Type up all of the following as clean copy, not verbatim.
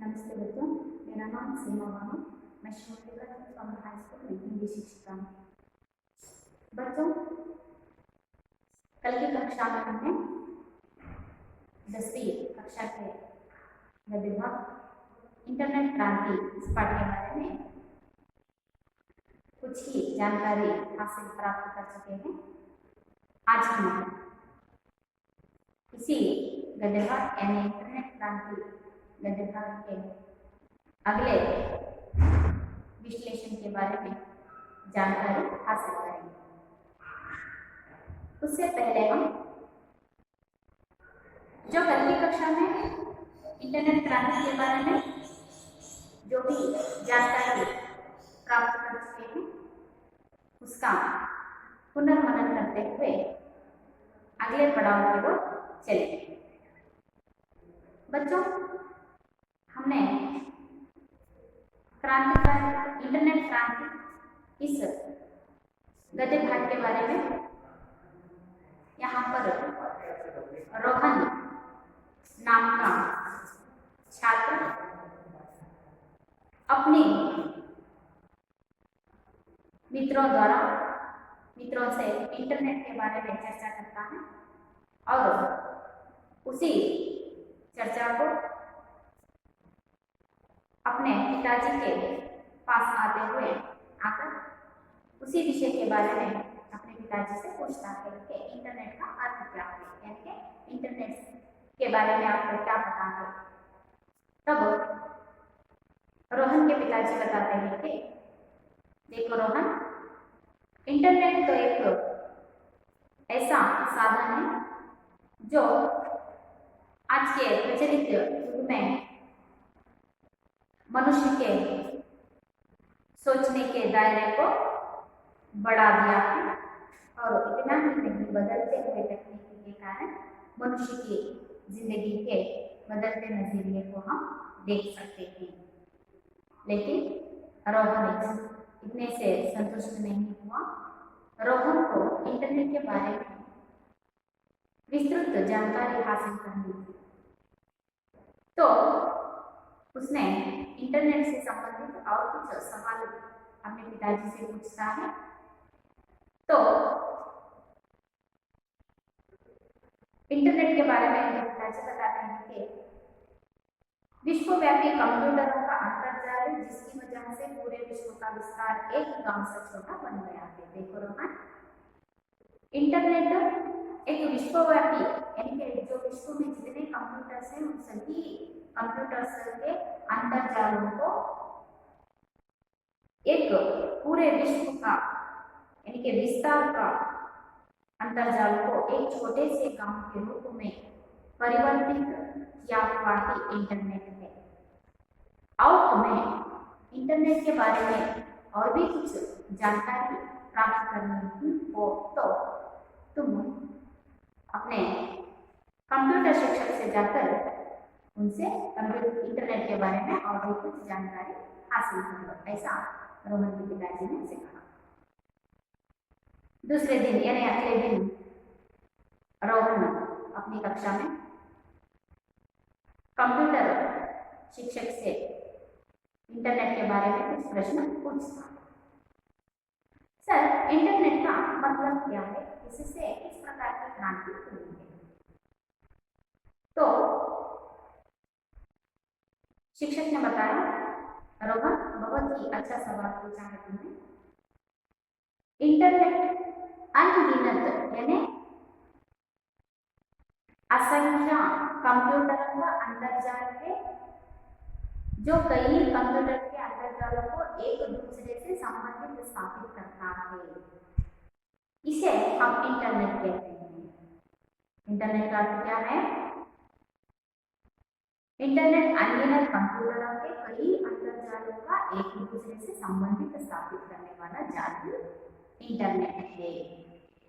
नमस्ते बच्चों, मेरा नाम सीमा बानो। मैं शिवलिका फ्रॉम हाई स्कूल में हिंदी शिक्षिका हूँ। बच्चों, कल की कक्षा में हमने 10वीं कक्षा के गद्य भाग इंटरनेट क्रांति इस पाठ के बारे में कुछ ही जानकारी हासिल प्राप्त कर चुके हैं। आज हम इसी गद्य भाग यानी इंटरनेट क्रांति गद्य भाग के अगले विश्लेषण के बारे में जानकारी हासिल करेंगे। उससे पहले हम जो कल की कक्षा में इंटरनेट क्रांति के बारे में जो भी जानकारी प्राप्त कर चुके हैं उसका पुनर्मनन करते हुए अगले पड़ाव की ओर चलेंगे। बच्चों, हमने क्रांतिकारी इंटरनेट क्रांति इस गद्य भाग के बारे में यहाँ पर रोहन नाम का छात्र अपने मित्रों से इंटरनेट के बारे में चर्चा करता है और उसी चर्चा को अपने पिताजी के पास आकर उसी विषय के बारे में अपने पिताजी से पूछता है कि इंटरनेट का अर्थ क्या है, यानी कि इंटरनेट के बारे में आपको क्या पता है। तब रोहन के पिताजी बताते हैं कि देखो रोहन, इंटरनेट तो एक ऐसा साधन है जो आज के प्रचलित युग में मनुष्य के सोचने के दायरे को बढ़ा दिया है और इतना ही नहीं, बदलते हुए तकनीकी के कारण मनुष्य की जिंदगी के बदलते नजरिए को हम देख सकते हैं। लेकिन रोहन इतने से संतुष्ट नहीं हुआ। रोहन को इंटरनेट के बारे में विस्तृत जानकारी हासिल करनी थी, तो उसने इंटरनेट से संबंधित और कुछ सवाल अपने पिताजी से पूछता है। तो इंटरनेट के बारे में उनके पिताजी बताते हैं कि विश्वव्यापी कंप्यूटरों का अंतर्जाल है जिसकी वजह से पूरे विश्व का विस्तार एक गांव से छोटा बन गया है। देखो रोहन, इंटरनेट एक विश्वव्यापी यानी कि जो विश्व में जितने कंप्यूटर्स हैं उन सभी कंप्यूटर्स के अंतर्जालों को एक पूरे विश्व का यानी कि विस्तार का अंतर्जाल को एक छोटे से गांव के रूप में परिवर्तित किया हुआ ही इंटरनेट है। और तुम्हें इंटरनेट के बारे में और भी कुछ जानकारी प्राप्त करनी हो तो तुम अपने कंप्यूटर शिक्षक से जाकर उनसे इंटरनेट के बारे में और भी कुछ जानकारी हासिल कर लो, ऐसा रोहन के पिताजी ने उसे कहा। दूसरे दिन यानी अगले दिन रोहन अपनी कक्षा में कंप्यूटर शिक्षक से इंटरनेट के बारे में कुछ प्रश्न पूछता। सर, इंटरनेट का मतलब क्या है, इससे किस प्रकार की क्रांति हुई है? तो शिक्षक ने बताया, रोहन बहुत ही अच्छा सवाल पूछा है तुमने। इंटरनेट अनगिनत यानी असंख्य कंप्यूटरों का अंतर्जाल है जो कई कंप्यूटर के अंतर्जालों को एक दूसरे से संबंधित स्थापित करता है। इसे हम इंटरनेट कहते हैं। इंटरनेट का अर्थ क्या है? इंटरनेट अनगिनत कंप्यूटरों के कई अंतर्जालों का एक दूसरे से संबंधित स्थापित करने वाला जाल इंटरनेट है।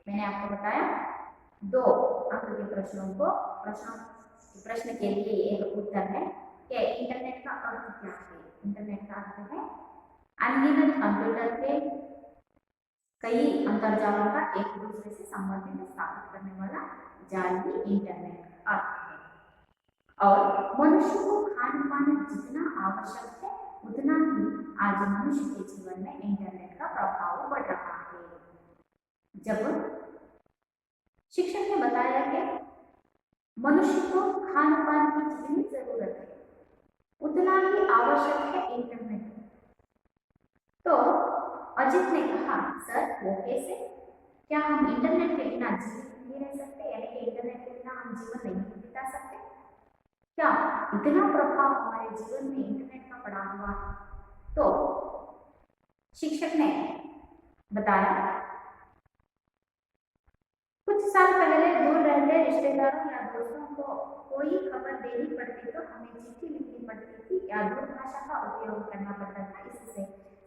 मैंने आपको बताया 2 अंक के प्रश्न के लिए एक उत्तर है कि इंटरनेट का अर्थ क्या है। इंटरनेट का अर्थ है अनगिनत कंप्यूटर के कई अंतर्जालों का एक दूसरे से संबंधित स्थापित करने वाला जाल ही इंटरनेट का अर्थ है। और मनुष्य को खान पान जितना आवश्यक है उतना ही आज मनुष्य के जीवन में इंटरनेट का प्रभाव बढ़ रहा है। जब शिक्षक ने बताया कि मनुष्य को खान पान की जितनी जरूरत है उतना ही आवश्यक है इंटरनेट, तो अजित ने कहा, सर वो कैसे? क्या हम इंटरनेट के बिना जीवित नहीं रह सकते? यानी कि इंटरनेट के बिना हम जीवन नहीं बिता सकते? क्या इतना प्रभाव हमारे जीवन में इंटरनेट का पड़ा हुआ है? तो शिक्षक ने बताया, कुछ साल पहले दूर रहते रिश्तेदारों या दोस्तों को कोई खबर देनी पड़ती तो हमें चिट्ठी लिखनी पड़ती थी या दूरभाषा का उपयोग करना पड़ता था। इससे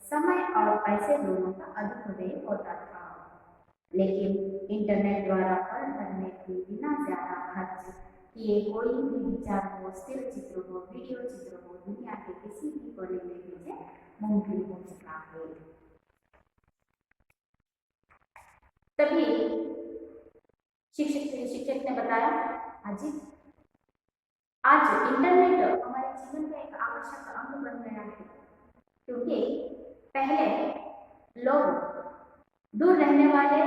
समय और पैसे दोनों का अधिक व्यय होता था। लेकिन इंटरनेट द्वारा पल भर में भी बिना ज्यादा खर्च किए कोई भी विचार हो, स्थिर चित्र हो, वीडियो चित्र हो, दुनिया के किसी भी कोने में भेजे मुमकिन हो चुका है। तभी शिक्षक ने बताया, अजित आज इंटरनेट हमारे जीवन का एक आवश्यक अंग बन गया है, क्योंकि पहले लोग दूर रहने वाले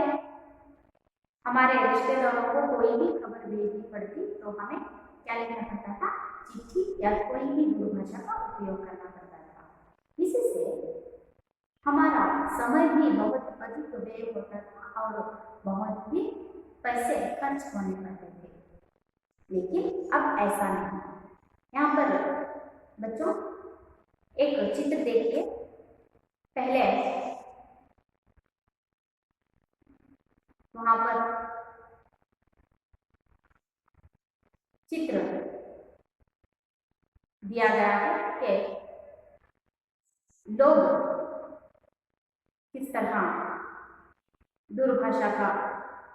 हमारे रिश्तेदारों को कोई भी खबर भेजनी पड़ती तो हमें क्या लिखना पड़ता था? चिट्ठी या कोई भी दूरभाषा का उपयोग करना पड़ता था। इससे हमारा समय भी बहुत अधिक व्यय होता था और बहुत भी पैसे खर्च होने पड़ते थे। लेकिन अब ऐसा नहीं है। यहाँ पर बच्चों एक चित्र देखिए। पहले वहां पर चित्र दिया गया है कि लोग किस तरह दूरभाषा का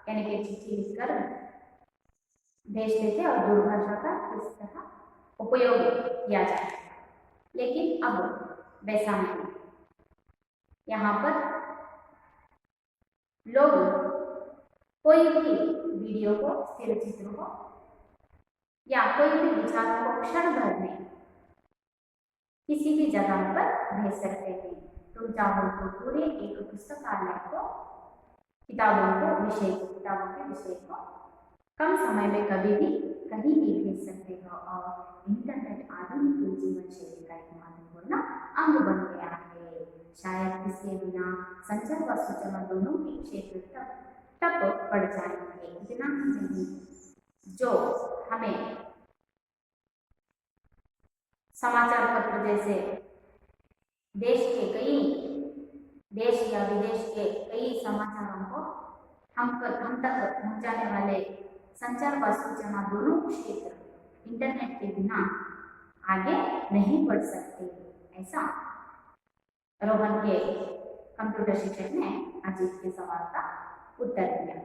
यानी कि चिट्ठी लिखकर भेजते थे और दूरभाषा का किस तरह उपयोग किया जाता है। लेकिन अब वैसा नहीं। यहाँ पर लोग कोई भी वीडियो को, स्थिर चित्र को या कोई भी विचारों को क्षण भर में किसी भी जगह पर भेज सकते हैं। तुम चाहो तो पूरे एक पुस्तकालय को, किताबों के विषय को कम समय में कभी भी कहीं भी भेज सकते हो। और इंटरनेट आधुनिक जीवन शैली का एक महत्वपूर्ण अंग बन गया है। शायद इसके बिना संचार व सूचना दोनों के क्षेत्र तक पड़ जाएंगे। इतना ही नहीं, जो हमें समाचार पत्र जैसे देश या विदेश के कई समाचारों को हम तक पहुंचाने वाले संचार व सूचना दोनों क्षेत्र इंटरनेट के बिना आगे नहीं बढ़ सकते। ऐसा रोहन के कंप्यूटर शिक्षक ने अजीत के सवाल का उत्तर दिया।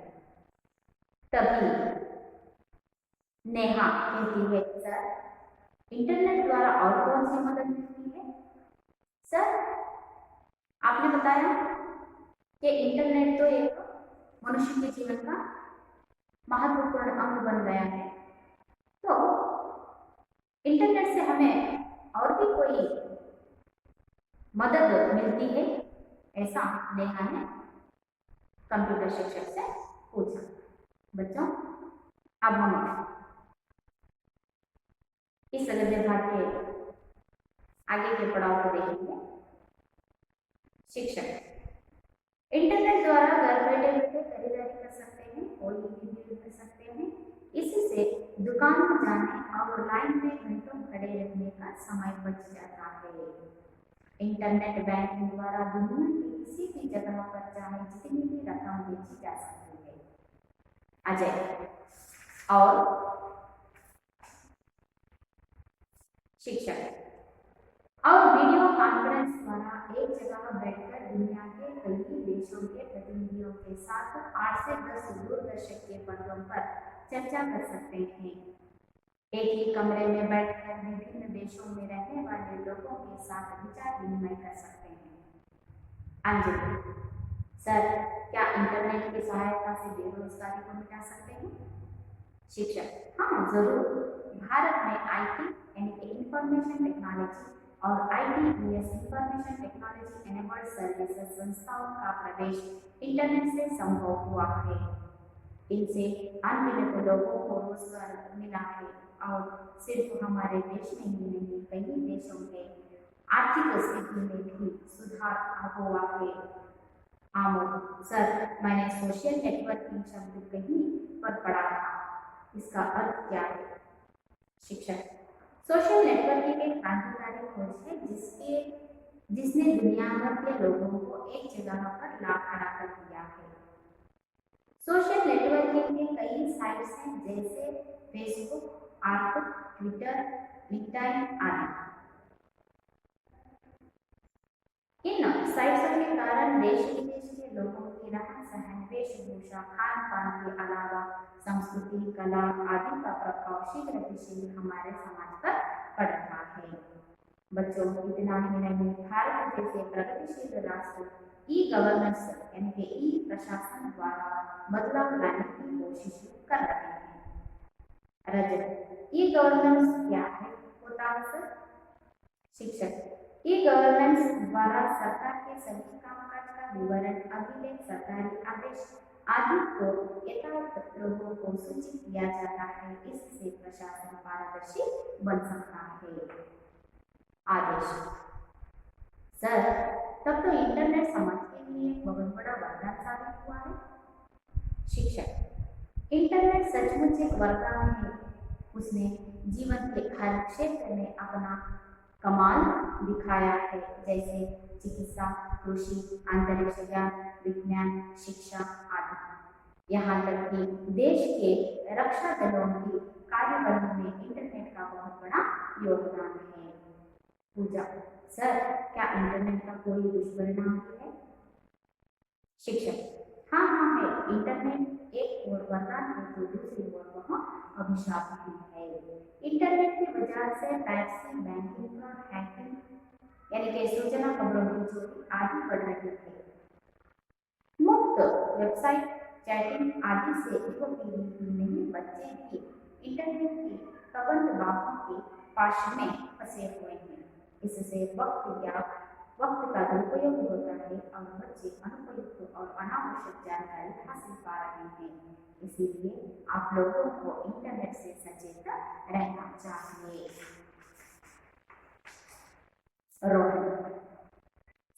तभी नेहा कहती है, सर इंटरनेट द्वारा और कौन सी मदद मिलती है? सर आपने बताया कि इंटरनेट तो एक मनुष्य के जीवन का महत्वपूर्ण अंग बन गया है, तो इंटरनेट से हमें और भी कोई मदद मिलती है? ऐसा नेहा ने कंप्यूटर शिक्षक से पूछा। बच्चों अब हम इस गद्य भाग के आगे के पड़ाव को देखेंगे। शिक्षक, इंटरनेट द्वारा घर बैठे बैठे खरीदारी कर सकते हैं, कोई भी बिल भर सकते हैं। इससे दुकान में जाने और लाइन में घंटों खड़े रहने का समय बच जाता है। इंटरनेट बैंकिंग द्वारा दुनिया की किसी भी जगह पर चाहे जितनी भी रकम भेजी जा सकती है। अजय और शिक्षक, और वीडियो कॉन्फ्रेंस द्वारा एक जगह बैठकर दुनिया के कई देशों के प्रतिनिधियों के साथ 8 से 10 दूरदर्शक के पर्दों पर चर्चा कर सकते हैं। एक ही कमरे में बैठकर विभिन्न देशों में रहने वाले लोगों के साथ विचार विनिमय कर सकते हैं। अंजलि, सर क्या इंटरनेट की सहायता से बेरोजगारी को मिटा सकते हैं? शिक्षक, हाँ जरूर। भारत में IT यानी कि इंफॉर्मेशन टेक्नोलॉजी और ITES information technology enabled services संस्थाओं का प्रवेश इंटरनेट से संभव हुआ है। इनसे अनगिनत लोगों को रोजगार मिला है और सिर्फ हमारे देश में ही नहीं कई देशों के आर्थिक स्थिति में भी सुधार हुआ है। आमोद सर, मैंने सोशल नेटवर्किंग शब्द कहीं पर पढ़ा था, इसका अर्थ क्या है? शिक्षक, सोशल नेटवर्किंग एक क्रांतिकारी खोज है जिसने दुनिया भर के लोगों को एक जगह पर ला खड़ा कर दिया है। सोशल नेटवर्किंग के कई साइट्स हैं जैसे फेसबुक, ऑर्कुट, ट्विटर, लिंक्डइन आदि। इन साइट्स के कारण देश विदेश के लोगों की रहन सहन, वेशभूषा, खान पान के अलावा संस्कृति, कला आदि का प्रभाव शीघ्र गतिशील हमारे समाज पर पड़ रहा है। बच्चों, इतना ही नहीं, भारत जैसे प्रगतिशील राष्ट्र ई गवर्नेंस यानी कि ई प्रशासन द्वारा बदलाव लाने की कोशिश कर रहे हैं। रजत, ई गवर्नेंस क्या है होता है सर? शिक्षक, ई गवर्नेंस द्वारा सरकार के सभी कामकाज का विवरण, अभिलेख, सरकारी आदेश आदि को यथावत लोगों को सूचित किया जाता है। इससे प्रशासन पारदर्शी बन सकता है। आदेश, सर, तब तो इंटरनेट समाज के लिए एक बहुत बड़ा वरदान साबित हुआ है। शिक्षक, इंटरनेट सचमुच एक वरदान है। उसने जीवन के हर क्षेत्र में अपना कमाल दिखाया है, जैसे चिकित्सा, कृषि, अंतरिक्ष ज्ञान, विज्ञान, शिक्षा आदि। यहाँ तक कि देश के रक्षा दलों की कार्यबल में इंटरनेट का बहुत बड़ा योगदान है। पूजा, सर, क्या इंटरनेट का कोई दुष्परिणाम भी है? शिक्षक, हाँ है। इंटरनेट एक और वरदान है तो दूसरी ओर वह अभिशाप भी है। इंटरनेट की वजह से पैसे, बैंकिंग और हैकिंग यानी कि सूचना खबरों की चोरी आदि बढ़ रही है। मुफ्त वेबसाइट, चैटिंग आदि से युवा पीढ़ी ही नहीं, बच्चे भी इंटरनेट की कबंध बाहों के पाश में फंसे हुए हैं। इससे वक्त का दुरुपयोग होता है और बच्चे अनुपयुक्त और अनावश्यक जानकारी हासिल पा रहे हैं। इसीलिए आप लोगों को इंटरनेट से सचेत रहना चाहिए। रोहन,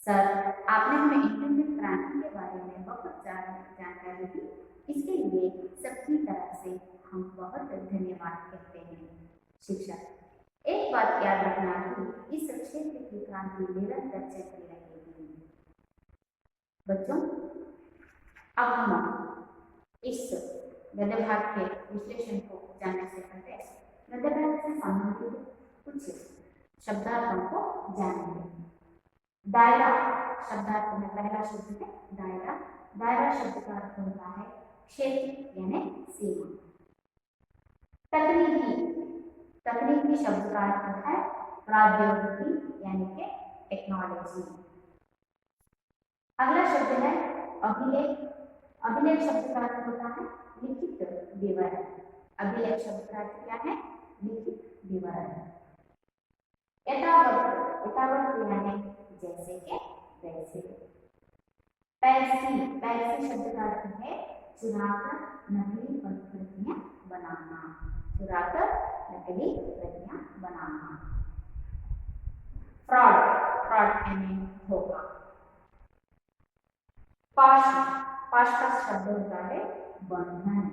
सर, आपने हमें इंटरनेट क्रांति के बारे में बहुत जानकारी दी, इसके लिए सबकी तरफ से हम बहुत धन्यवाद कहते हैं। शिक्षक, एक बात याद रखना कि इस क्षेत्र की क्रांति निरंतर चलती रहेगी। बच्चों, अब हम इस गद्य भाग के विश्लेषण को जानने से पहले गद्य भाग से संबंधित कुछ शब्दार्थों को जानेंगे। दायरा शब्दार्थ में पहला शब्द है दायरा। दायरा शब्द का अर्थ होता है क्षेत्र यानी सीमा। तकनीकी शब्द का अर्थ है प्रौद्योगिकी यानी कि टेक्नोलॉजी। अगला शब्द है अभिलेख। अभिलेख शब्द का अर्थ होता है लिखित विवरण। अभिलेख शब्द का अर्थ क्या है? लिखित विवरण। यथावत यानी जैसे के वैसे। पैरसी शब्द का अर्थ है चुराकर नकली प्रतियां बनाना। चुराकर नकली प्रतियां बनाना। फ्रॉड यानी धोखा। पाश का शब्द होता है बंधन।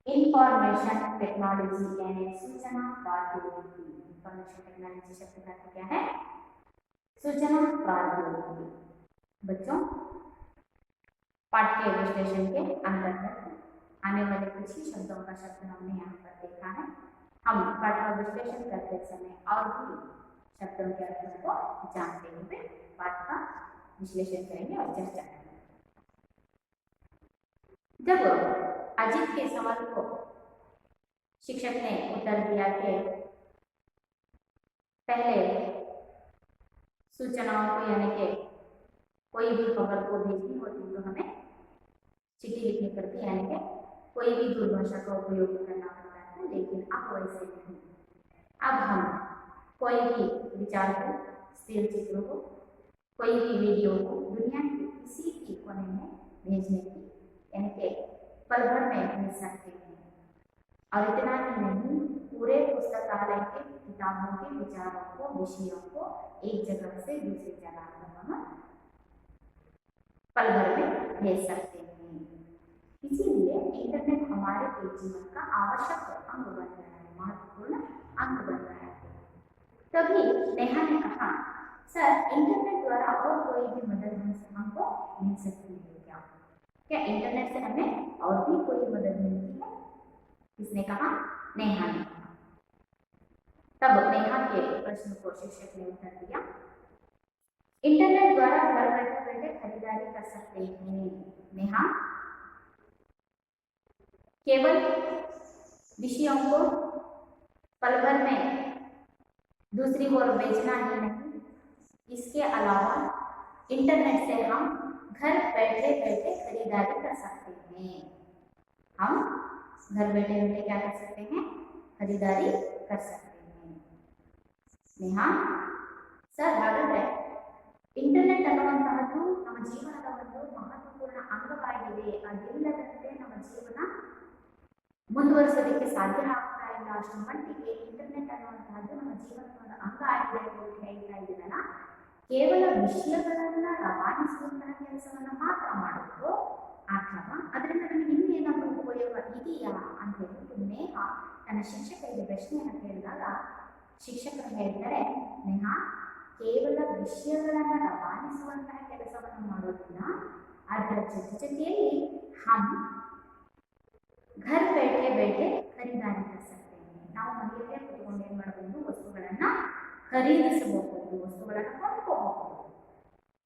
इंफॉर्मेशन टेक्नोलॉजी यानी सूचना प्रौद्योगिकी। इंफॉर्मेशन टेक्नोलॉजी शब्द का अर्थ क्या है? सूचना प्रौद्योगिकी। बच्चों, पाठ्य विश्लेषण के अंतर्गत आने वाले कुछ ही शब्दों का शब्द हमने यहाँ पर देखा है। हम पाठ्य विश्लेषण करते समय और भी शब्दों के अर्थों को जानते हुए पाठ का विश्लेषण करेंगे और चर्चा करेंगे। जब अजीत के सवाल को शिक्षक ने उत्तर दिया कि पहले सूचनाओं को यानी कि कोई भी खबर को भेजनी होती तो हमें चिट्ठी लिखनी पड़ती, यानी कि कोई भी दूरभाषा का उपयोग करना पड़ता है, लेकिन अब वैसे नहीं। अब हम कोई भी विचार को, स्थिर चित्र को, कोई भी वीडियो को दुनिया के किसी भी कोने में भेजने की यानी कि पल भर में भेज सकते हैं। और इतना ही नहीं, पूरे पुस्तकालय के किताबों के विचारों को, विषयों को एक जगह से दूसरी जगह पर हम पल भर में भेज सकते हैं। इसीलिए इंटरनेट हमारे जीवन का आवश्यक अंग बन रहा है, महत्वपूर्ण अंग बन रहा है। तभी नेहा ने कहा, सर इंटरनेट द्वारा और कोई भी मदद हमको मिल सकती है क्या? क्या इंटरनेट से हमें और भी कोई मदद मिलती है? किसने कहा? नेहा ने कहा। तब नेहा के प्रश्न को शिक्षक ने उत्तर दिया, इंटरनेट द्वारा घर बैठे बैठे खरीदारी कर सकते हैं। नेहा, केवल विषयों को पल भर में दूसरी ओर बेचना ही नहीं, इसके अलावा इंटरनेट से हम घर बैठे बैठे खरीदारी कर सकते हैं। हम घर बैठे बैठे क्या कर सकते हैं? खरीदारी कर सकते हैं। नेहा, सर ಹಾಗಾದ್ರೆ ಇಂಟರ್ನೆಟ್ ಅನ್ನುವಂತಹದ್ದು ನಮ್ಮ ಜೀವನದ ಒಂದು ಮಹತ್ವಪೂರ್ಣ ಅಂಗವಾಗಿದೆ. ಅದಿಲ್ಲದಂತೆ ನಮ್ಮ ಜೀವನ ಮುಂದುವರಿಸೋದಕ್ಕೆ ಸಾಧ್ಯ ಆಗ್ತಾ ಇಲ್ಲ. ಅಷ್ಟು ಮಟ್ಟಿಗೆ ಇಂಟರ್ನೆಟ್ ಅನ್ನುವಂತಹದ್ದು ನಮ್ಮ ಜೀವನದ ಒಂದು ಅಂಗ ಆಗಿದೆ ಅಂತ ಹೇಳ್ತಾ ಇದ್ದೀನಲ್ಲ. ಕೇವಲ ವಿಷಯಗಳನ್ನ ರವಾನಿಸುವಂತಹ ಕೆಲಸವನ್ನ ಮಾತ್ರ ಮಾಡುವುದು ಅಥವಾ ಅದರಿಂದ ನಮಗೆ ಇನ್ನೇನಾದರೂ ಉಪಯೋಗ ಇದೆಯಾ ಅಂತ ಹೇಳ್ಬಿಟ್ಟು ನೇಹಾ ತನ್ನ ಶಿಕ್ಷಕರಿಗೆ ಪ್ರಶ್ನೆಯನ್ನು ಕೇಳಿದಾಗ ಶಿಕ್ಷಕರು ಹೇಳ್ತಾರೆ, ನೇಹಾ, ಕೇವಲ ವಿಷಯಗಳನ್ನ ರವಾನಿಸುವಂತಹ ಕೆಲಸವನ್ನು ಮಾಡೋದಿಲ್ಲ, ಅದರ ಜೊತೆಯಲ್ಲಿ ಹಮ್ घर बैठे बैठे खरीदारी कर सकते हैं. ನಾವು ಮನೆಯಲ್ಲೇ ಕೂತ್ಕೊಂಡು ಏನು ಮಾಡಬಹುದು? ವಸ್ತುಗಳನ್ನ ಖರೀದಿಸಬಹುದು, ವಸ್ತುಗಳನ್ನ ಕೊಂಡ್ಕೋಬಹುದು.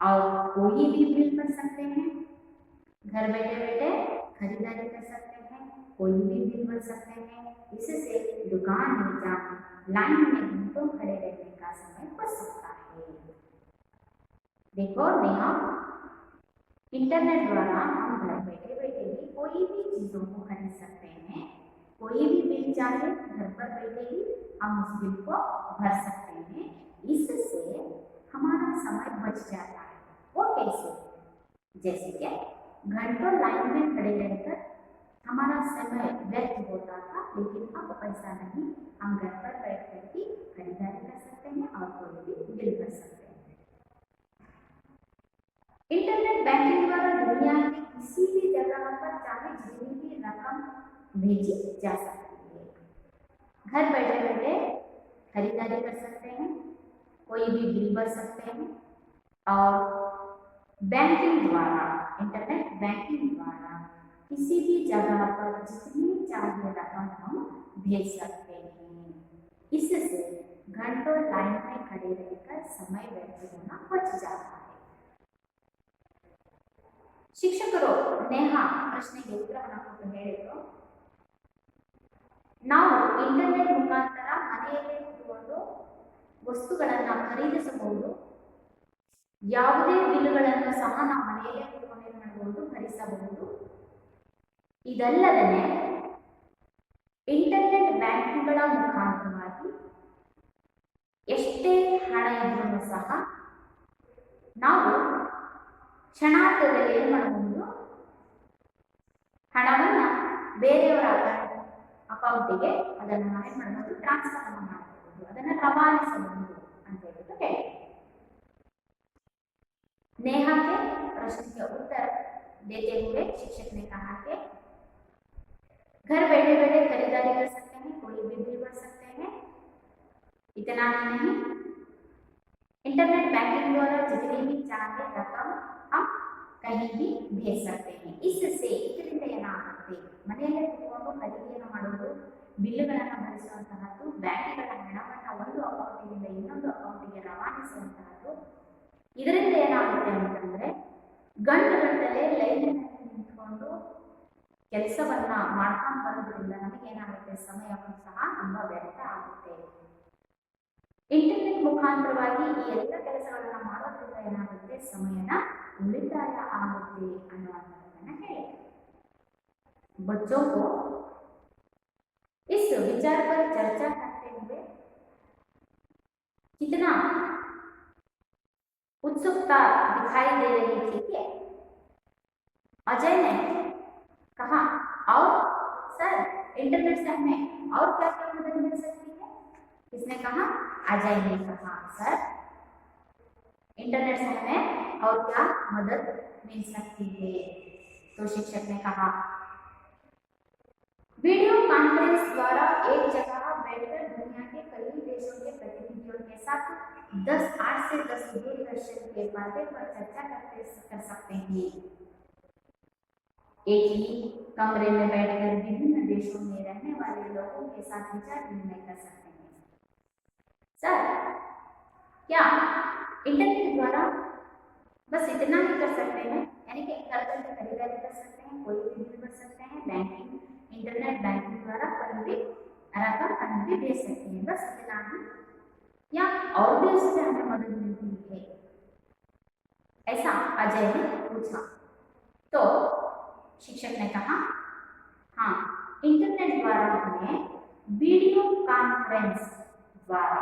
और कोई भी बिल भर सकते हैं, घर बैठे बैठे खरीदारी कर सकते हैं, कोई भी बिल भर सकते हैं. इससे दुकान में जाकर लाइन में घंटों खड़े रहने का समय बच सकता है. देखो नेहा, इंटरनेट द्वारा हम घर बैठे बैठे ही कोई भी चीजों को खरीद सकते हैं. कोई भी बिल चाहे घर पर बैठे ही हम उस बिल को भर सकते हैं. इससे हमारा समय बच जाता है. वो कैसे? जैसे कि घंटों लाइन में खड़े रहकर हमारा समय व्यर्थ होता था, लेकिन अब ऐसा नहीं. हम घर पर बैठ कर ही खरीदारी कर सकते हैं और कोई भी बिल भर सकते हैं. इंटरनेट बैंकिंग द्वारा दुनिया के किसी भी जगह पर चाहे जितनी भी रकम भेजी जा सकती है. घर बैठे बैठे खरीदारी कर सकते हैं, कोई भी बिल भर सकते हैं और बैंकिंग द्वारा, इंटरनेट बैंकिंग द्वारा किसी भी जगह पर जितनी चाहे रकम हम भेज सकते हैं. इससे घंटों लाइन में खड़े रहकर समय व्यर्थ होना बच जाता है. ಶಿಕ್ಷಕರು ನೇಹಾ ಪ್ರಶ್ನೆಗೆ ಉತ್ತರವನ್ನು ಕೊಟ್ಟು ಹೇಳಿದರು, ನಾವು ಇಂಟರ್ನೆಟ್ ಮುಖಾಂತರ ಮನೆಯಲ್ಲೇ ಕೂತ್ಕೊಂಡು ವಸ್ತುಗಳನ್ನು ಖರೀದಿಸಬಹುದು, ಯಾವುದೇ ಬಿಲ್ಗಳನ್ನು ಸಹ ನಾವು ಮನೆಯಲ್ಲೇ ಕೂತ್ಕೊಂಡು ಏನು ಮಾಡಬಹುದು? ಭರಿಸಬಹುದು. ಇದಲ್ಲದೆ ಇಂಟರ್ನೆಟ್ ಬ್ಯಾಂಕಿಂಗ್ಗಳ ಮುಖಾಂತರವಾಗಿ ಎಷ್ಟೇ ಹಣ ಇದ್ರೂ ಸಹ ನಾವು ಕ್ಷಣಾರ್ಧದಲ್ಲಿ ಏನು ಮಾಡಬಹುದು? ಹಣವನ್ನು ಬೇರೆಯವರ ಅಕೌಂಟಿಗೆ ಅದನ್ನು ಏನು ಮಾಡಬಹುದು? ಟ್ರಾನ್ಸ್ಫರ್ ಮಾಡಬಹುದು, ಅದನ್ನು ರವಾನಿಸಬಹುದು ಅಂತ ಹೇಳ್ಬಿಟ್ಟು ಹೇಳಿ. नेहा के प्रश्न के उत्तर देते हुए शिक्षक ने कहा कि घर बैठे बैठे खरीदारी कर सकते हैं, कोई भी बिल भर सकते हैं. इतना ही नहीं, इंटरनेट बैंकिंग द्वारा जितनी भी चाहे रकम हम कहीं भी भेज सकते हैं. इससे ಇದರಿಂದ ಏನಾಗುತ್ತೆ? ಮನೆಯಲ್ಲೇ ಕೂತ್ಕೊಂಡು ಖರೀದಿಯನ್ನು ಮಾಡೋದು, ಬಿಲ್ಲುಗಳನ್ನು ಭರಿಸುವಂತಹದ್ದು, ಬ್ಯಾಂಕ್ಗಳ ಹಣವನ್ನು ಒಂದು ಅಕೌಂಟಿನಿಂದ ಇನ್ನೊಂದು ಅಕೌಂಟಿಗೆ ರವಾನಿಸುವಂತಹದ್ದು. ಇದರಿಂದ ಏನಾಗುತ್ತೆ ಅಂತಂದ್ರೆ ಗಂಟೆಗಟ್ಟಲೆ ಲೈನಿನಲ್ಲಿ ನಿಂತ್ಕೊಂಡು ಕೆಲಸವನ್ನ ಮಾಡ್ಕೊಂಡು ಬರೋದ್ರಿಂದ ನಮಗೇನಾಗುತ್ತೆ? ಸಮಯವನ್ನು ಸಹ ತುಂಬಾ ವ್ಯರ್ಥ ಆಗುತ್ತೆ. ಇಂಟರ್ನೆಟ್ ಮುಖಾಂತರವಾಗಿ ಈ ಎಲ್ಲ ಕೆಲಸಗಳನ್ನ ಮಾಡೋದ್ರಿಂದ ಏನಾಗುತ್ತೆ? ಸಮಯನ ಉಳಿತಾಯ ಆಗುತ್ತೆ ಅನ್ನುವಂಥದ್ದನ್ನ ಹೇಳಿ. बच्चों को इस विचार पर चर्चा करते हुए कितना उत्सुकता दिखाई दे रही थी कि अजय ने कहा, और सर इंटरनेट से हमें और क्या क्या मदद मिल सकती है? किसने कहा? अजय ने कहा, सर इंटरनेट से हमें और क्या मदद मिल सकती है? तो शिक्षक ने कहा, वीडियो कॉन्फ्रेंस द्वारा एक जगह बैठकर दुनिया के कई देशों के प्रतिनिधियों के साथ 8 से 10 दूरदर्शन के पर्दे पर चर्चा कर सकते हैं। एक ही कमरे में बैठकर विभिन्न देशों में रहने वाले लोगों के साथ विचार विनिमय कर सकते हैं। सर क्या इंटरनेट द्वारा बस इतना ही कर सकते हैं? यानी कि घर बैठे खरीदारी कर सकते हैं, कोई भी बिल भर सकते हैं, बैंकिंग इंटरनेट बैंकिंग द्वारा कहीं भी रकम कहीं भी भेज सकते हैं, बस इतना ही, या और भी उससे हमें मदद मिलती है? ऐसा अजय ने पूछा। तो शिक्षक ने कहा, हाँ इंटरनेट द्वारा हमें वीडियो कॉन्फ्रेंस द्वारा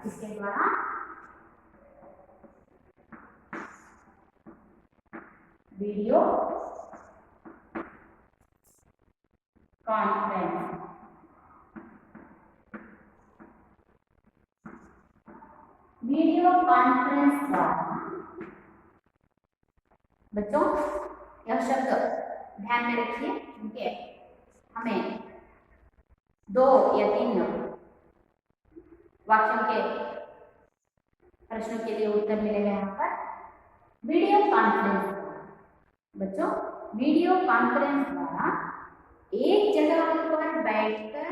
इसके द्वारा वीडियो कॉन्फ्रेंस द्वारा, बच्चों यह शब्द ध्यान में रखिए क्योंकि हमें 2 या 3 वाक्यों के प्रश्नों के लिए उत्तर मिलेगा यहाँ पर। वीडियो कॉन्फ्रेंस, बच्चों वीडियो कॉन्फ्रेंस द्वारा एक जगह पर बैठकर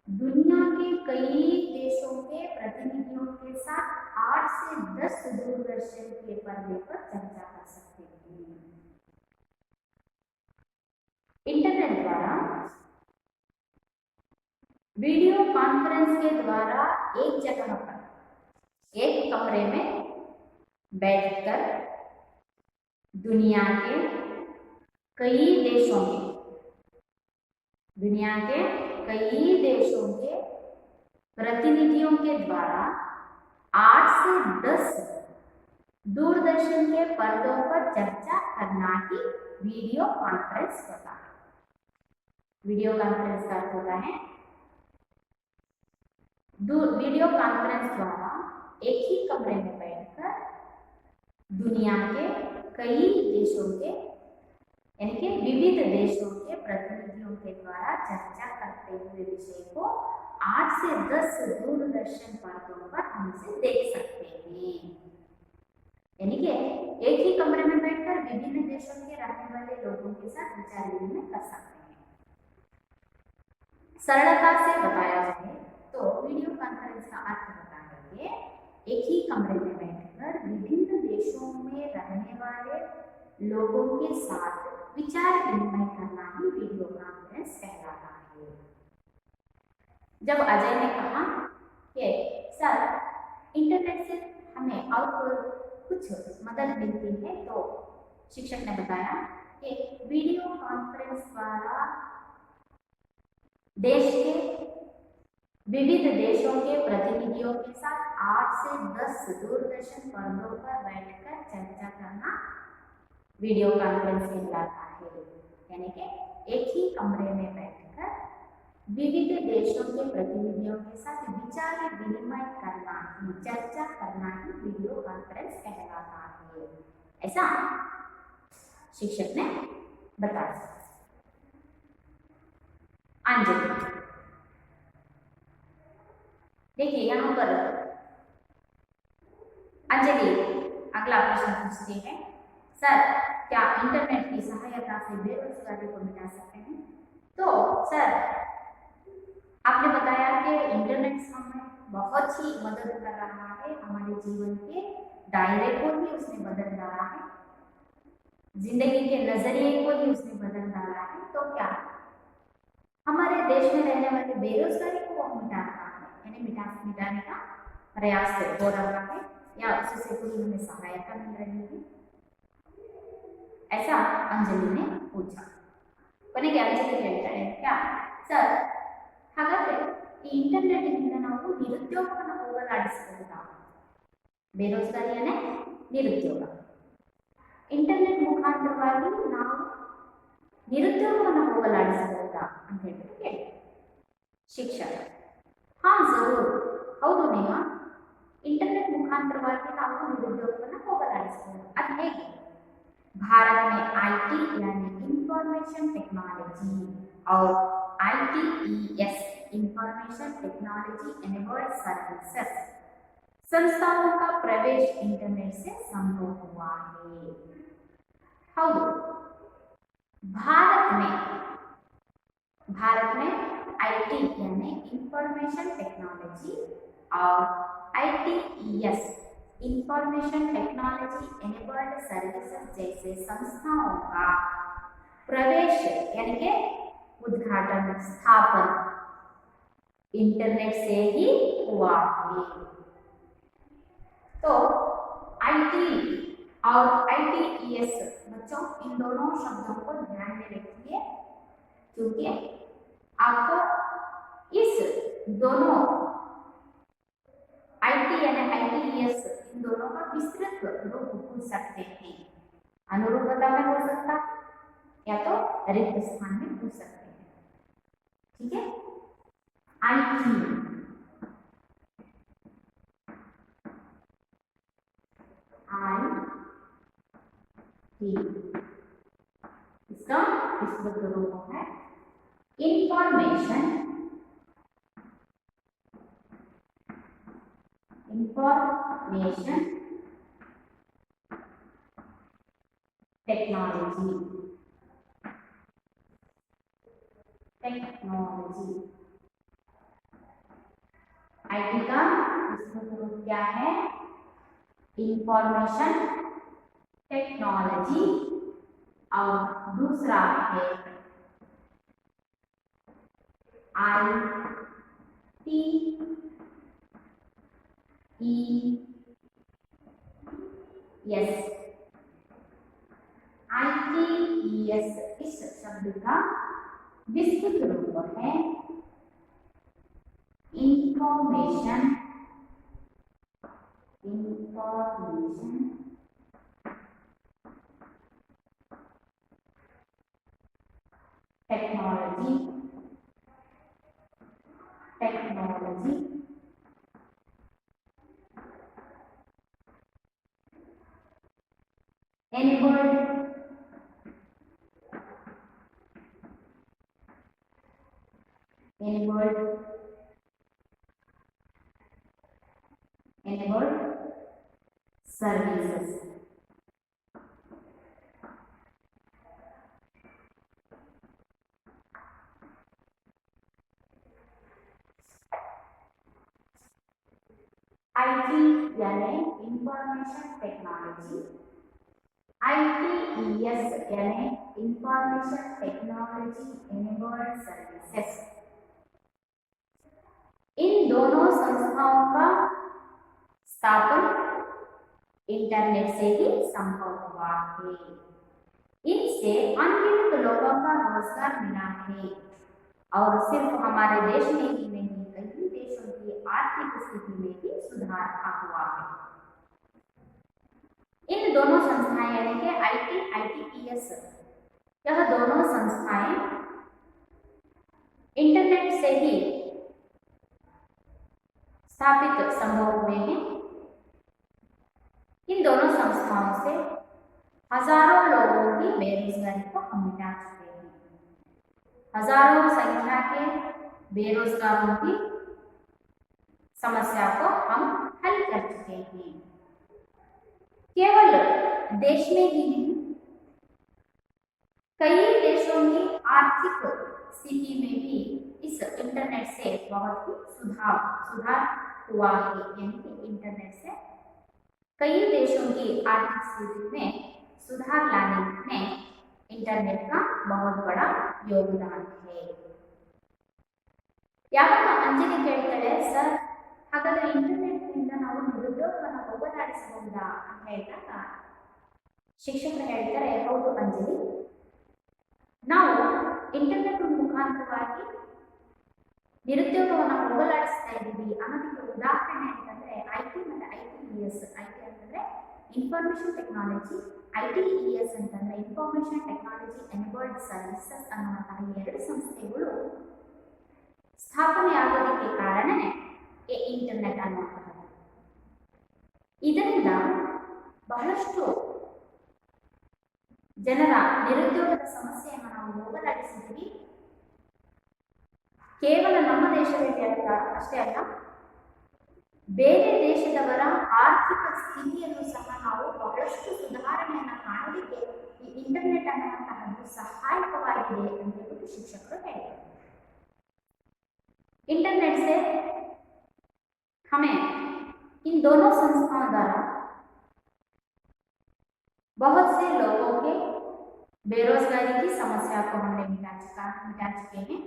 दुनिया के कई देशों के प्रतिनिधियों के साथ 8 से 10 दूरदर्शन के पर्दे पर चर्चा कर सकते हैं। इंटरनेट द्वारा वीडियो कॉन्फ्रेंस के द्वारा एक जगह पर एक कमरे में बैठकर दुनिया के कई देशों के प्रतिनिधियों के द्वारा 8 से 10 दूरदर्शन के पर्दों पर चर्चा करना ही वीडियो कॉन्फ्रेंस होता है। वीडियो कॉन्फ्रेंस का अर्थ होता है वीडियो कॉन्फ्रेंस द्वारा एक ही कमरे में बैठकर दुनिया के कई देशों के यानी कि विविध देशों के प्रतिनिधियों के द्वारा चर्चा करते हुए विषय को 8 से 10 दूरदर्शन पर्दों पर हम इसे देख सकते हैं। यानी कि एक ही कमरे में बैठकर विभिन्न देशों के रहने वाले लोगों के साथ विचार विनिमय कर सकते हैं। सरलता से बताया जाए तो वीडियो कॉन्फ्रेंस का अर्थ होता है कि एक ही कमरे में बैठकर विभिन्न देशों में रहने वाले लोगों के साथ विचार विनिमय करना ही वीडियो कॉन्फ्रेंस कहलाता है। जब अजय ने कहा कि सर इंटरनेट से हमें और कुछ मदद मिलती है, तो शिक्षक ने बताया कि वीडियो कॉन्फ्रेंस द्वारा देश के विविध देशों के प्रतिनिधियों के साथ 8 से 10 दूरदर्शन पर्दों पर बैठकर चर्चा करना वीडियो कॉन्फ्रेंस कहलाता है। यानी कि एक ही कमरे में बैठकर विविध देशों के प्रतिनिधियों के साथ विचार विनिमय करना ही, चर्चा करना ही वीडियो कॉन्फ्रेंस कहलाता है, ऐसा शिक्षक ने बताया। अंजलि, देखिए यहाँ पर अंजलि अगला प्रश्न पूछती है, सर क्या इंटरनेट की सहायता से बेरोजगारी को मिटा सकते हैं? तो सर आपने बताया कि इंटरनेट हमें बहुत ही मदद कर रहा है, हमारे जीवन के दायरे को ही उसने बदल डाला है, जिंदगी के नजरिए को ही उसने बदल डाला है। तो क्या हमारे देश में रहने वाले बेरोजगारी को वो मिटा रहा है, यानी मिटाने का प्रयास हो रहा है, या उससे कोई हमें सहायता मिल रही है? ऐसा अंजलि ने पूछा। ಕೊನೆಗೆ अंजलि ಹೇಳ್ತಾಳೆ, क्या सर ಹಾಗಾದ್ರೆ ಈ ಇಂಟರ್ನೆಟ್ನಿಂದ ನಾವು ನಿರುದ್ಯೋಗವನ್ನು ಹೋಗಲಾಡಿಸಬಹುದಾ? ಬೇರೋಜ್ಗಾರಿಯನ್ನೇ ನಿರುದ್ಯೋಗ. ಇಂಟರ್ನೆಟ್ ಮುಖಾಂತರವಾಗಿ ನಾವು ನಿರುದ್ಯೋಗವನ್ನು ಹೋಗಲಾಡಿಸಬಹುದಾ ಅಂತ ಹೇಳ್ಬಿಟ್ಟು ಕೇಳಿ. ಶಿಕ್ಷಕ: ಹಾ ಜರೂರ್, ಹೌದು ನೇಹಾ, इंटरनेट मुखांतरವಾಗಿ ನಾವು ನಿರುದ್ಯೋಗವನ್ನು ಹೋಗಲಾಡಿಸಬಹುದು. ಅದು ಹೇಗೆ? भारत में आईटी यानी इंफॉर्मेशन टेक्नोलॉजी और ITES information technology enabled services संस्थाओं का प्रवेश इंटरनेट से संभव हुआ है. हौದು, भारत में आईटी यानी इंफॉर्मेशन टेक्नोलॉजी और ITES information technology enabled services जैसे संस्थाओं का प्रवेश यानी के उद्घाटन स्थापन इंटरनेट से ही हुआ है. तो आईटी और आईटीईएस बच्चों, इन दोनों शब्दों को ध्यान में रखिए, क्योंकि आपको इस दोनों आईटी यानी आईटीईएस इन दोनों का विस्तृत रूप पूछ सकते हैं. अनुरूपता में हो सकता है या तो रिक्त स्थान में पूछ सकते हैं. ठीक है. आईटी इसका विस्तृत रूप है इंफॉर्मेशन टेक्नोलॉजी. आईटी का विस्तृत रूप क्या है? इंफॉर्मेशन टेक्नोलॉजी, और दूसरा है आईटीईएस. आईटीईएस इस शब्द का विस्तृत रूप है information technology enabled services. IT यानी इंफॉर्मेशन टेक्नोलॉजी, आईटीईएस यानी इंफॉर्मेशन टेक्नोलॉजी एनेबल्ड सर्विसेज. इन दोनों संस्थाओं का स्थापन इंटरनेट से ही संभव हुआ है. इनसे अनगिनत लोगों का रोजगार मिला है और सिर्फ हमारे देश में ही नहीं, कई देशों की आर्थिक स्थिति में भी सुधार हुआ है. इन दोनों संस्थाएं यानी कि आईटी आईटीईएस, यह दोनों संस्थाएं इंटरनेट से ही स्थापित संभव हुए हैं. इन दोनों संस्थाओं से हजारों लोगों की बेरोजगारी को हम मिटा चुके हैं. हजारों संख्या के बेरोजगारों की समस्या को हम हल कर चुके हैं. केवल देश में ही नहीं, कई देशों की आर्थिक स्थिति में भी इस इंटरनेट से बहुत ही सुधार हुआ है. यानी कि इंटरनेट से कई देशों की आर्थिक स्थिति में सुधार लाने में इंटरनेट का बहुत बड़ा योगदान है. ಯಾವಾಗ ಅಂಜಲಿ ಕೇಳ್ತಾಳೆ, ಸರ್ ಹಾಗಾದ್ರೆ ಇಂಟರ್ನೆಟ್ ನಿಂದ ನಾವು ನಿರುದ್ಯೋಗವನ್ನು ಹೋಗಲಾಡಿಸಬಹುದಾ ಅಂತ ಹೇಳಿದಾಗ ಶಿಕ್ಷಕರು ಹೇಳ್ತಾರೆ, ಹೌದು ಅಂಜಲಿ, ನಾವು ಇಂಟರ್ನೆಟ್ ಮುಖಾಂತರವಾಗಿ ನಿರುದ್ಯೋಗವನ್ನು ಹೋಗಲಾಡಿಸ್ತಾ ಇದ್ದೀವಿ ಅನ್ನೋದಕ್ಕೆ ಉದಾಹರಣೆ ಅಂತಂದ್ರೆ IT ಮತ್ತು ITES. IT ಅಂತಂದ್ರೆ ಇನ್ಫಾರ್ಮೇಶನ್ ಟೆಕ್ನಾಲಜಿ, ITES ಅಂತಂದ್ರೆ ಇನ್ಫಾರ್ಮೇಶನ್ ಟೆಕ್ನಾಲಜಿ ಎನೇಬಲ್ಡ್ ಸರ್ವಿಸಸ್ ಅನ್ನುವಂತಹ ಎರಡು ಸಂಸ್ಥೆಗಳು ಸ್ಥಾಪನೆ ಆಗೋದಕ್ಕೆ ಕಾರಣನೇ ಇಂಟರ್ನೆಟ್ ಅನ್ನುವಂತಹದ್ದು. ಇದರಿಂದ ಬಹಳಷ್ಟು ಜನರ ನಿರುದ್ಯೋಗದ ಸಮಸ್ಯೆಯನ್ನು ನಾವು ಹೋಗಲಾಡಿಸಿದ್ದೀವಿ. ಕೇವಲ ನಮ್ಮ ದೇಶದಲ್ಲಿ ಅಷ್ಟೇ ಅಲ್ಲ, ಬೇರೆ ದೇಶದವರ ಆರ್ಥಿಕ ಸ್ಥಿತಿಯನ್ನು ಸಹ ನಾವು ಬಹಳಷ್ಟು ಸುಧಾರಣೆಯನ್ನು ಕಾಣಲಿಕ್ಕೆ ಈ ಇಂಟರ್ನೆಟ್ ಅನ್ನುವಂತಹದ್ದು ಸಹಾಯಕವಾಗಿದೆ ಅಂತ ಹೇಳ್ಬಿಟ್ಟು ಶಿಕ್ಷಕರು ಹೇಳಿದರು. इंटरनेट से हमें इन दोनों संस्थाओं द्वारा बहुत से लोगों के बेरोजगारी की समस्या को हमने मिटा चुके हैं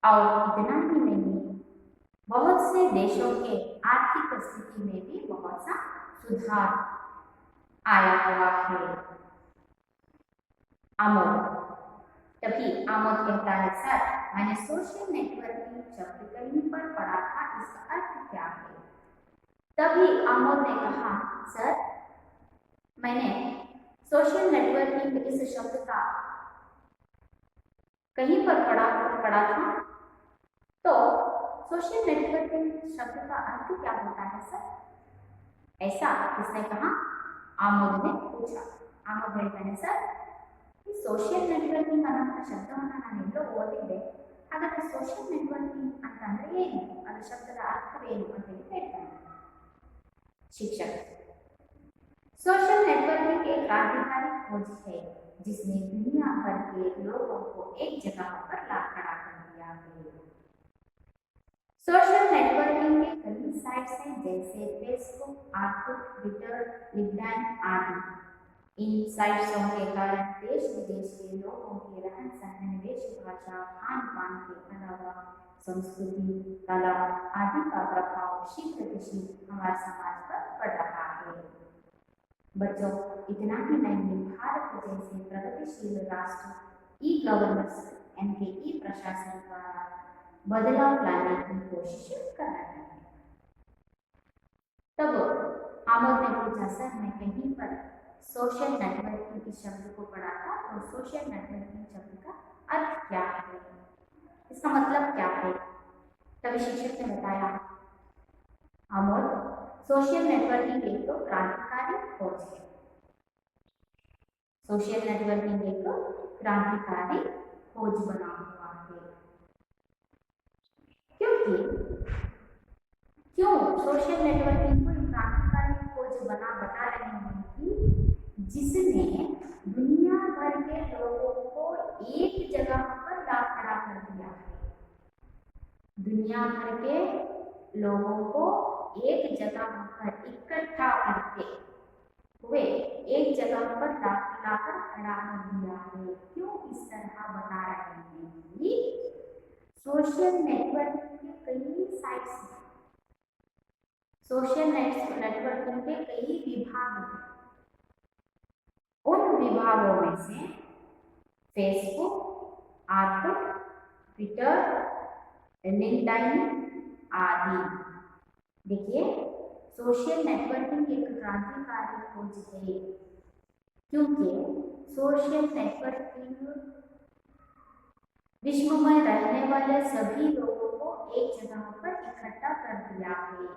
और इतना ही नहीं, बहुत से देशों के आर्थिक स्थिति में भी बहुत सा सुधार आया हुआ है। आमोद, तभी आमोद कहता है, सर मैंने सोशल नेटवर्किंग शब्द कहीं पर पढ़ा था, इसका अर्थ क्या है? तभी आमोद ने कहा, सर मैंने सोशल नेटवर्किंग इस शब्द का कहीं पर पढ़ा था, तो सोशल नेटवर्किंग शब्द का अर्थ क्या होता है सर? ऐसा किसने कहा? आमोद ने पूछा. आमोद ಹೇಳ್ತಾನೆ, ಸರ್ ಈ ಸೋಷಿಯಲ್ ನೆಟ್ವರ್ಕಿಂಗ್ ಅನ್ನೋ ಶಬ್ದವನ್ನು ನಾನು ಎಲ್ಲೋ ಓದಿದ್ದೆ, ಹಾಗಾದ್ರೆ ಸೋಷಿಯಲ್ ನೆಟ್ವರ್ಕಿಂಗ್ ಅಂತಂದ್ರೆ ಏನು, ಅದರ ಶಬ್ದದ ಅರ್ಥವೇನು ಅಂತ ಹೇಳ್ತಾನೆ शिक्षक. सोशल नेटवर्किंग एक क्रांतिकारी खोज है जिसने दुनिया भर के लोगों को एक जगह पर ला खड़ा कर दिया है. सोशल नेटवर्किंग के कई साइट्स हैं जैसे फेसबुक, ऑर्कुट, ट्विटर, लिंक्डइन आदि. इन साइट्सों के कारण देश विदेश के लोगों के रहन सहन, वेशभूषा, खान पान के अलावा संस्कृति, कला आदि का प्रभाव शीघ्र गतिशील हमारे समाज पर पड़ रहा है. बच्चों, इतना ही नहीं, भारत जैसे प्रगतिशील राष्ट्र ई गवर्नेंस यानी कि ई प्रशासन द्वारा बदलाव लाने की कोशिश कर रहे हैं. तब आमोद ने पूछा, सर मैं कहीं पर सोशल नेटवर्किंग इस शब्द को पढ़ा था, तो सोशल नेटवर्किंग शब्द का अर्थ क्या है, इसका मतलब क्या है? तभी शिक्षक ने बताया, आमोद सोशल नेटवर्किंग एक तो क्रांतिकारी खोज है. सोशल नेटवर्किंग एक तो क्रांतिकारी खोज बना हुआ है. क्यों सोशल नेटवर्किंग को क्रांतिकारी खोज बता रहे हैं कि जिसने दुनिया भर के लोगों को एक जगह पर ला खड़ा कर दिया है. दुनिया भर के लोगों को एक जगह पर इकट्ठा करके हुए एक जगह पर लाकर खड़ा कर दिया है. क्यों इस तरह बता रहे हैं कि सोशल नेटवर्किंग के कई साइट्स हैं, सोशल नेटवर्किंग के कई विभाग हैं. उन विभागों में से फेसबुक, ऑर्कुट, ट्विटर, लिंक्डइन आदि. देखिए, सोशल नेटवर्किंग एक क्रांतिकारी खोज है क्योंकि सोशल नेटवर्किंग विश्व में रहने वाले सभी लोगों को एक जगह पर इकट्ठा कर दिया है.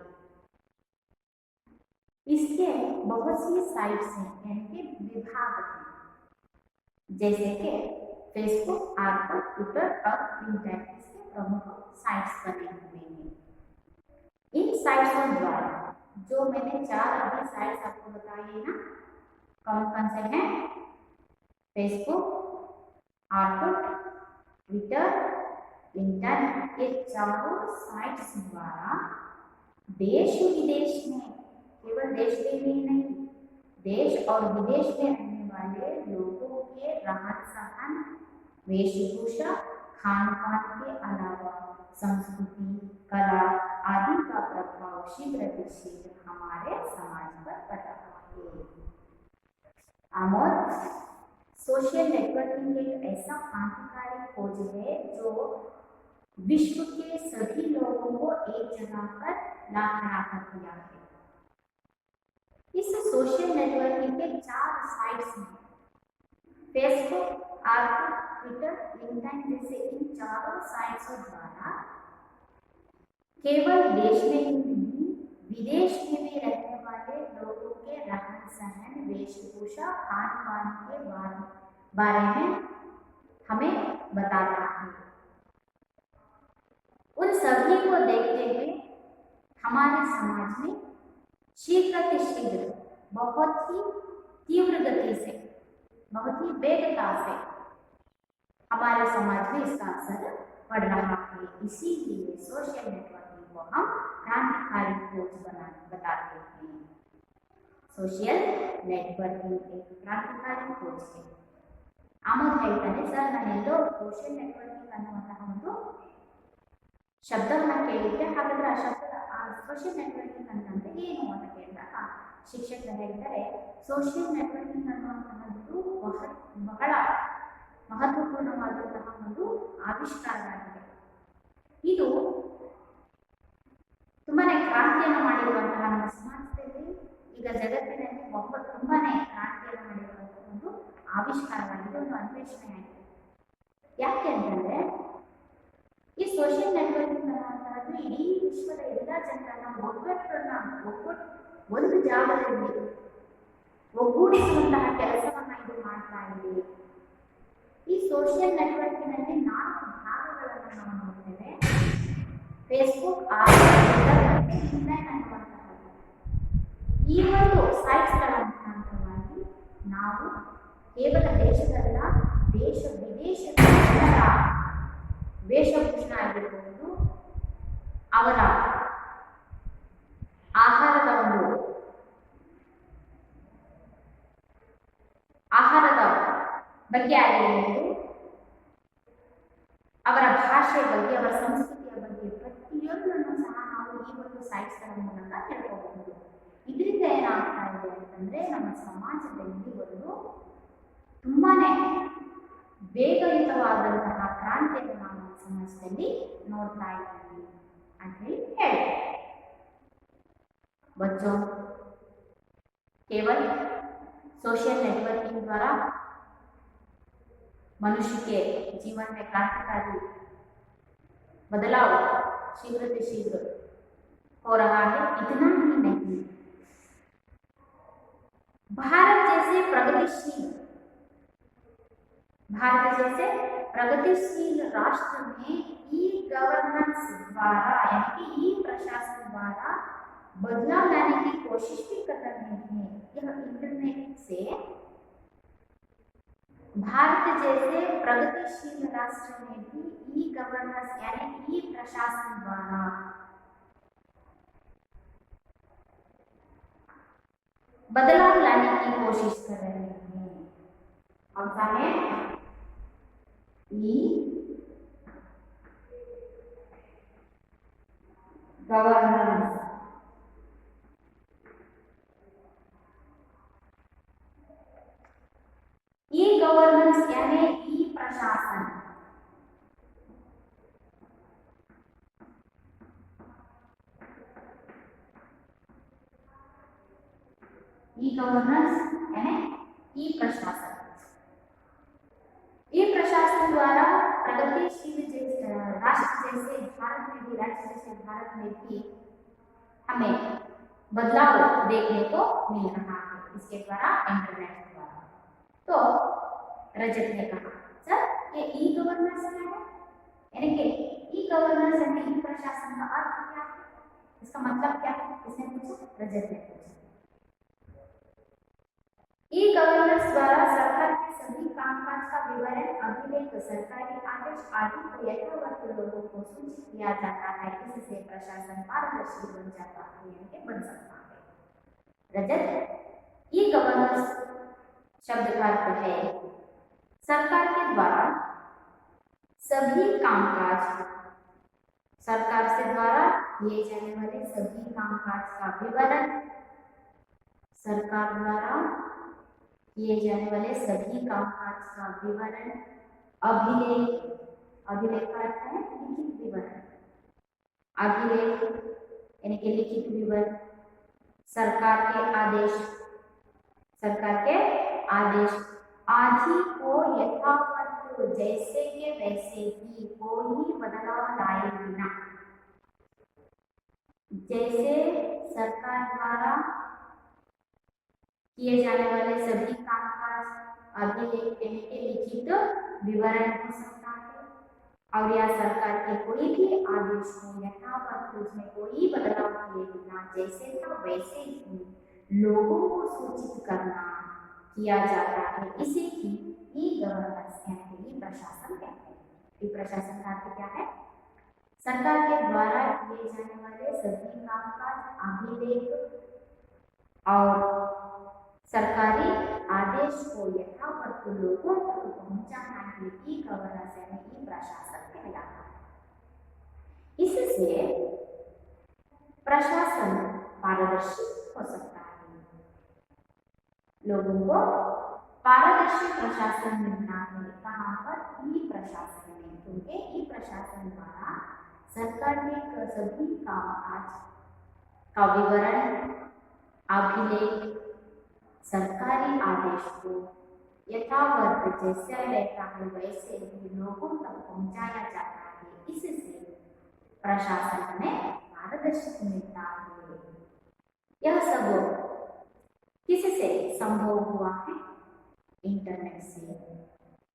इसके बहुत सी साइट्स हैं यानी कि विभाग हैं, जैसे कि फेसबुक, ऑर्कुट, ट्विटर और लिंक्डइन इसके प्रमुख साइट्स बने हुए हैं. इन साइट्सों द्वारा जो मैंने 4 अभी साइट्स आपको बताई ना, कौन कौन से हैं? फेसबुक, ऑर्कुट, ट्विटर, लिंक्डइन, ये चारों साइट्स द्वारा देश विदेश में, केवल देश में ही नहीं, देश और विदेश में रहने वाले लोगों के रहन सहन, वेशभूषा, खान पान के अलावा संस्कृति, कला आदि का प्रभाव शीघ्र गतिशील हमारे समाज पर पड़ रहा है. आमोद, सोशल नेटवर्किंग एक ऐसा क्रांतिकारी खोज है जो विश्व के सभी लोगों को एक जगह पर ला खड़ा कर दिया है। इस सोशल नेटवर्किंग के 4 साइट्स हैं, फेसबुक, आर्कुट, ट्विटर, लिंक्डइन जैसे इन चारों साइट्स द्वारा केवल देश में ही नहीं विदेश में भी रहने वाले लोगों के रहन सहन, वेशभूषा, खान पान के बारे में हमें बताता है। उन सभी को देखते हुए हमारे समाज में शीघ्र बहुत ही तीव्र गति से, बहुत ही वेगता से हमारे समाज में इसका असर पड़ रहा है। इसीलिए सोशल नेटवर्किंग को हम क्रांतिकारी खोज बताते हैं। सोशल नेटवर्किंग एक ಕ್ರಾಂತಿಕಾರಿ खोज है। ಆಮೋದ್ ಹೇಳ್ತಾನೆ, ಸರ್ ನಾನೆಲ್ಲೋ ಸೋಷಿಯಲ್ ನೆಟ್ವರ್ಕಿಂಗ್ ಅನ್ನುವಂತಹ ಒಂದು ಶಬ್ದವನ್ನ ಕೇಳಿದ್ದೆ, ಹಾಗಾದ್ರೆ ಆ ಸೋಷಿಯಲ್ ನೆಟ್ವರ್ಕಿಂಗ್ ಅಂತಂದ್ರೆ ಏನು ಅಂತ ಕೇಳಿದಾಗ ಶಿಕ್ಷಕರು ಹೇಳ್ತಾರೆ, ಸೋಷಿಯಲ್ ನೆಟ್ವರ್ಕಿಂಗ್ ಅನ್ನುವಂತಹದ್ದು ಬಹಳ ಮಹತ್ವಪೂರ್ಣವಾದಂತಹ ಒಂದು ಆವಿಷ್ಕಾರವಾಗಿದೆ. ಇದು ತುಂಬಾನೇ ಕ್ರಾಂತಿಯನ್ನು ಮಾಡಿರುವಂತಹ ನಮ್ಮ ಸಮಾಜದಲ್ಲಿ, ಈಗ ಜಗತ್ತಿನಲ್ಲಿ ತುಂಬಾನೇ ಕ್ರಾಂತಿಯನ್ನು ಮಾಡಿರುವಂತಹ ಒಂದು ಆವಿಷ್ಕಾರವಾಗಿದೆ, ಒಂದು ಅನ್ವೇಷಣೆಯಾಗಿದೆ. ಯಾಕೆ ಅಂತಂದ್ರೆ ಈ ಸೋಷಿಯಲ್ ನೆಟ್ವರ್ಕಿಂಗ್ ಅನ್ನುವಂತಹದ್ದು ಇಡೀ ವಿಶ್ವದ ಎಲ್ಲ ಜನರನ್ನ ಒಂದು ಜಾಗದಲ್ಲಿ ಒಗ್ಗೂಡಿಸುವಂತಹ ಕೆಲಸವನ್ನ ಇದು ಮಾಡ್ತಾ ಇದೆ. ಈ ಸೋಷಿಯಲ್ ನೆಟ್ವರ್ಕಿನಲ್ಲಿ 4 ಭಾಗಗಳನ್ನು ನಾವು ನೋಡ್ತೇವೆ. ಫೇಸ್ಬುಕ್, ಲಿಂಕ್ಡ್ಇನ್ ಅನ್ನುವಂತಹದ್ದು. ಈ ಒಂದು ಸೈಟ್ಸ್ಗಳ ಮುಖಾಂತರವಾಗಿ ನಾವು ಕೇವಲ ದೇಶದಲ್ಲ, ದೇಶ ವಿದೇಶದ ಜನರ ವೇಷಭೂಷಣ ಆಗಿರಬಹುದು, ಅವರ ಆಹಾರದ ಬಗ್ಗೆ ಆಗಿರಬಹುದು, ಅವರ ಭಾಷೆ ಬಗ್ಗೆ, ಅವರ ಸಂಸ್ಕೃತಿಯ ಬಗ್ಗೆ ಪ್ರತಿಯೊಂದನ್ನು ಸಹ ನಾವು ಈ ಒಂದು ಸೈಟ್ಸ್ಗಳ ಮೂಲಕ ತಿಳ್ಕೋಬಹುದು. ಇದರಿಂದ ಏನಾಗ್ತಾ ಇದೆ ಅಂತಂದ್ರೆ ನಮ್ಮ ಸಮಾಜದಲ್ಲಿ ಒಂದು ತುಂಬಾನೇ ವೇಗಯುತವಾದಂತಹ ಕ್ರಾಂತಿಯನ್ನು ನಾವು ಸಮಾಜದಲ್ಲಿ ನೋಡ್ತಾ ಇದ್ದೀವಿ ಅಂತ ಹೇಳಿ ಹೇಳ್ತಾರೆ. बच्चों, केवल सोशल नेटवर्किंग द्वारा मनुष्य के जीवन में क्रांतिकारी बदलाव शीघ्र से शीघ्र हो रहा है, इतना ही नहीं, भारत जैसे प्रगतिशील राष्ट्र में ई गवर्नेंस द्वारा यानी कि ई प्रशासन द्वारा बदलाव लाने की कोशिश भी कर रहे हैं। यह इंटरनेट से भारत जैसे प्रगतिशील राष्ट्र में भी ई गवर्नेंस यानी ई प्रशासन द्वारा बदलाव लाने की कोशिश कर रहे हैं। कौन सा है? E governance. ई गवर्नेंस यानी ई प्रशासन। ई गवर्नेंस यानी ई प्रशासन। ई प्रशासन द्वारा प्रगतिशील राष्ट्र जैसे भारत में भी, राज्य जैसे भारत में भी हमें बदलाव देखने को मिल रहा है इसके द्वारा, इंटरनेट द्वारा। तो रजत ने कहा, सर ये ई गवर्नेंस क्या है, यानी कि ई गवर्नेंस यानी ई प्रशासन का अर्थ क्या है, इसका मतलब क्या है, इसने पूछा, रजत ने पूछा। ई गवर्नेंस द्वारा सरकार के सभी कामकाज का विवरण, अभिलेख, सरकारी आदेश आदि को यथावत लोगों को सूचित किया जाता है। इससे प्रशासन पारदर्शी बन जाता है, यानी बन सकता है। रजत, ई गवर्नेंस शब्द का अर्थ है सरकार के द्वारा सभी कामकाज, सरकार से द्वारा किए जाने वाले सभी कामकाज का विवरण, सरकार द्वारा किए जाने वाले सभी कामकाज का विवरण, अभिलेख, अभिलेख का अर्थ है लिखित विवरण, अभिलेख यानी कि लिखित विवरण, सरकार के आदेश, सरकार के आदेश, आदि को यथावत जैसे के वैसे ही कोई बदलाव लाए बिना, जैसे सरकार द्वारा किए जाने वाले सभी कामकाज अभिलेख यानी कि लिखित विवरण हो सकता है, और या सरकार के कोई भी आदेश हो यथावत उसमें कोई बदलाव किए बिना जैसे था वैसे ही लोगों को सूचित करना किया जाता है, इसे ही ई गवर्नेंस यानी कि प्रशासन कहते हैं। ई प्रशासन का अर्थ क्या है? सरकार के द्वारा किए जाने वाले सभी कामकाज अभिलेख और सरकारी आदेश को यथावत लोगों तक पहुंचाना ही ई गवर्नेंस यानी ई प्रशासन कहलाता है। इससे प्रशासन पारदर्शी हो सकता है, लोगों को पारदर्शी प्रशासन मिलना है। कहाँ पर? ई प्रशासन में, क्योंकि ई प्रशासन द्वारा सरकार के सभी कामकाज का विवरण, अभिलेख, सरकारी आदेश को यथावत जैसे रहता है वैसे ही लोगों तक पहुंचाया जाता है, इससे प्रशासन में पारदर्शिता मिलता है। यह सब किससे संभव हुआ है? इंटरनेट से।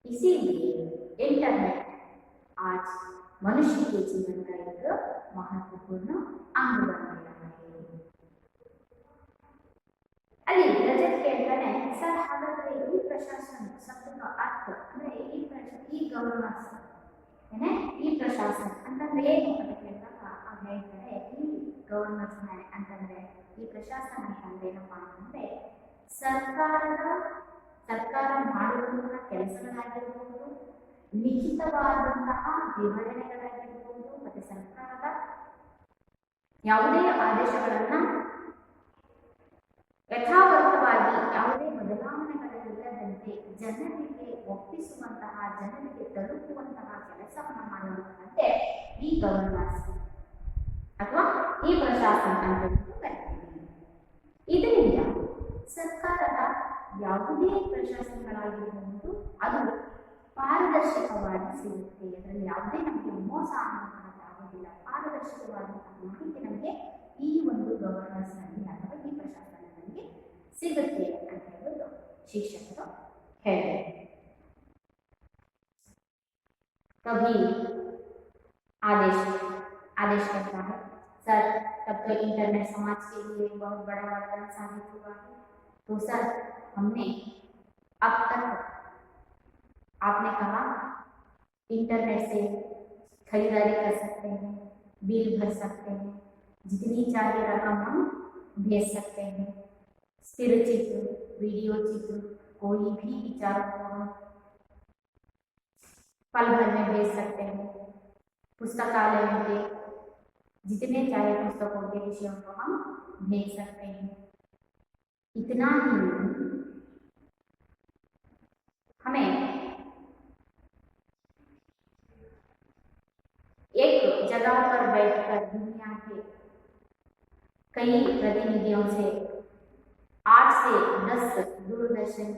इसीलिए इंटरनेट आज मनुष्य के जीवन का एक महत्वपूर्ण अंग बन गया है। ಅಲ್ಲಿ ರಜತ್ ಕೇಳ್ತಾನೆ, ಸರ್ ಹಾಗಾದ್ರೆ ಈ ಪ್ರಶಾಸನ ಶಬ್ದದ ಅರ್ಥ ಅಂದ್ರೆ ಈ ಗವರ್ನೆನ್ಸ್ ಏನೇ ಈ ಪ್ರಶಾಸನ ಅಂತಂದ್ರೆ ಏನು ಅಂತ ಕೇಳಿದಾಗ ಅವ್ರು ಹೇಳ್ತಾರೆ, ಈ ಗವರ್ನೆನ್ಸ್ ಅಂತಂದ್ರೆ ಈ ಪ್ರಶಾಸನ ಅಂತಂದ್ರೆ ಏನಪ್ಪಾ ಅಂತಂದ್ರೆ ಸರ್ಕಾರ ಮಾಡುವಂತಹ ಕೆಲಸಗಳಾಗಿರ್ಬೋದು, ಲಿಖಿತವಾದಂತಹ ವಿವರಣೆಗಳಾಗಿರ್ಬೋದು, ಮತ್ತೆ ಸರ್ಕಾರದ ಯಾವುದೇ ಆದೇಶಗಳನ್ನ ಯಥಾವತ್ತವಾಗಿ ಯಾವುದೇ ಬದಲಾವಣೆಗಳಿಲ್ಲದಂತೆ ಜನರಿಗೆ ಒಪ್ಪಿಸುವಂತಹ, ಜನರಿಗೆ ತಲುಪುವಂತಹ ಕೆಲಸವನ್ನು ಮಾಡುವಂತೆ ಈ ಗವರ್ನೆನ್ಸ್ ಅಥವಾ ಈ ಪ್ರಶಾಸನ ಅಂತ ಕರಿತೀವಿ. ಇದರಿಂದ ಸರ್ಕಾರದ ಯಾವುದೇ ಪ್ರಶಾಸನಗಳಾಗಿರಬಹುದು ಅದು ಪಾರದರ್ಶಕವಾಗಿ ಸಿಗುತ್ತೆ, ಅದರಲ್ಲಿ ಯಾವುದೇ ನಮಗೆ ಮೋಸ ಆಗುವುದಿಲ್ಲ, ಪಾರದರ್ಶಕವಾದಂತಹ ಮಾಹಿತಿ ನಮಗೆ ಈ ಒಂದು ಗವರ್ನೆನ್ಸ್ ನಲ್ಲಿ ಅಥವಾ ಈ ಪ್ರಶಾಸನದಲ್ಲಿ ಸಿಗುತ್ತೆ ಅಂತ ಹೇಳೋದು ಶಿಕ್ಷಕರು ಹೇಳಿದ್ದಾರೆ. कभी आदेश करता है, सर तब तो इंटरनेट समाज के लिए बहुत बड़ा वरदान साबित हुआ है, तो सर हमने अब तक आपने कहा इंटरनेट से खरीदारी कर सकते हैं, बिल भर सकते हैं, जितनी चाहे रकम हम भेज सकते हैं, स्थिर चित्र, वीडियो चित्र, कोई भी विचार को हम पल भर में भेज सकते हैं, पुस्तकालयों के जितने चाहे पुस्तकों के विषयों को हम भेज सकते हैं। इतना ही हमें एक जगह पर बैठकर दुनिया के कई प्रतिनिधियों से 8 से 10 दूरदर्शन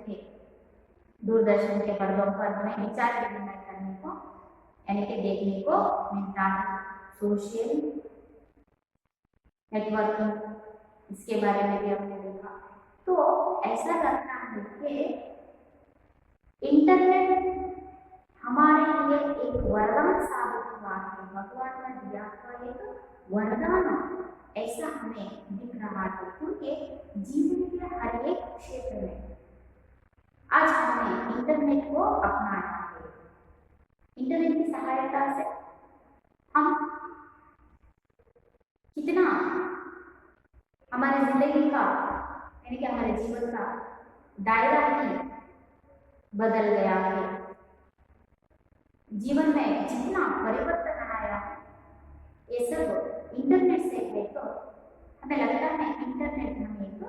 के पर्दों पर हमें विचार विनिमय करने को यानी कि देखने को मिलता है। सोशल नेटवर्किंग, इसके बारे में भी हमने देखा, तो ऐसा लगता है कि इंटरनेट हमारे लिए एक वरदान साबित हुआ है, भगवान का दिया हुआ एक वरदान ऐसा हमें दिख रहा है, क्योंकि जीवन के हर एक क्षेत्र में आज हमने इंटरनेट को अपनाया है। इंटरनेट की सहायता से हम कितना हमारे जिंदगी का यानी कि हमारे जीवन का दायरा ही बदल गया है, जीवन में जितना परिवर्तन आया है ये सब इंटरनेट से है। तो हमें लगता है इंटरनेट हमें एक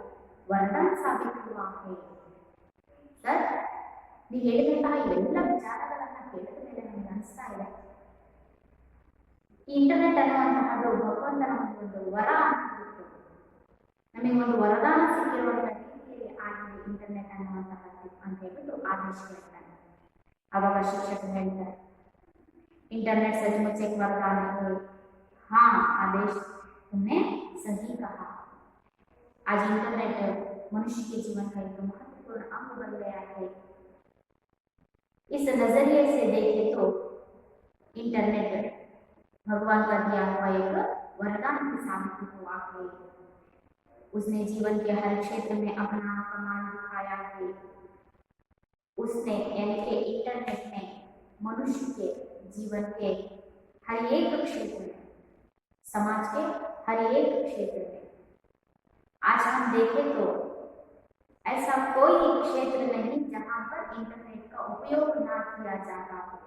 वरदान साबित हुआ है। ಸರ್ ನೀವು ಹೇಳಿದಂತಹ ಎಲ್ಲ ವಿಚಾರಗಳನ್ನು ಕೇಳಿದ ಮೇಲೆ ನಮಗೆ ಅನಿಸ್ತಾ ಇದೆ ಈ ಇಂಟರ್ನೆಟ್ ಅನ್ನುವಂತಹದ್ದು ಭಗವಂತನ ಒಂದು ವರ ಅಂತ ಹೇಳ್ಬೋದು. ನಮಗೆ ಒಂದು ವರದಾನ ಸಿಕ್ಕಿರುವಂತಹ ರೀತಿಯಲ್ಲಿ ಆಗಿದೆ ಇಂಟರ್ನೆಟ್ ಅನ್ನುವಂತಹದ್ದು ಅಂತ ಹೇಳ್ಬಿಟ್ಟು ಆದೇಶ ಹೇಳ್ತಾನೆ. ಅವಾಗ ಶಿಕ್ಷಕರು ಹೇಳ್ತಾರೆ, इंटरनेट सचमुच एक वरदान है। हाँ, आदेश तुमने सही कहा। आज इंटरनेट मनुष्य के जीवन का एक महत्वपूर्ण अंग बन गया है। इस नजरिए से देखें तो इंटरनेट भगवान का दिया हुआ एक वरदान की साबित हुआ है। उसने जीवन के हर क्षेत्र में अपना कमाल दिखाया है। उसने यानी कि इंटरनेट ने मनुष्य के जीवन के हर एक क्षेत्र में, समाज के हर एक क्षेत्र में, आज हम देखें तो ऐसा कोई क्षेत्र नहीं जहां पर इंटरनेट का उपयोग ना किया जाता हो।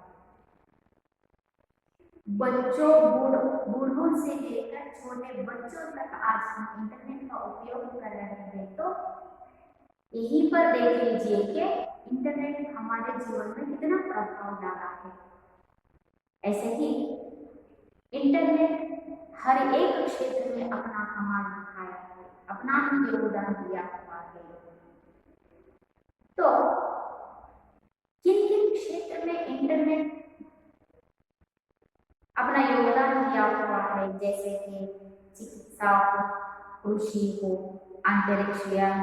बच्चों बूढ़ों से लेकर छोटे बच्चों तक आज हम इंटरनेट का उपयोग कर रहे हैं। तो यहीं पर देख लीजिए कि इंटरनेट हमारे जीवन में कितना प्रभाव डाला है। ऐसे ही इंटरनेट हर एक क्षेत्र में अपना कमाल दिखाया है, अपना ही योगदान दिया हुआ है। तो किन किन क्षेत्र में इंटरनेट अपना योगदान दिया हुआ है, जैसे कि चिकित्सा हो, कृषि हो, अंतरिक्ष ज्ञान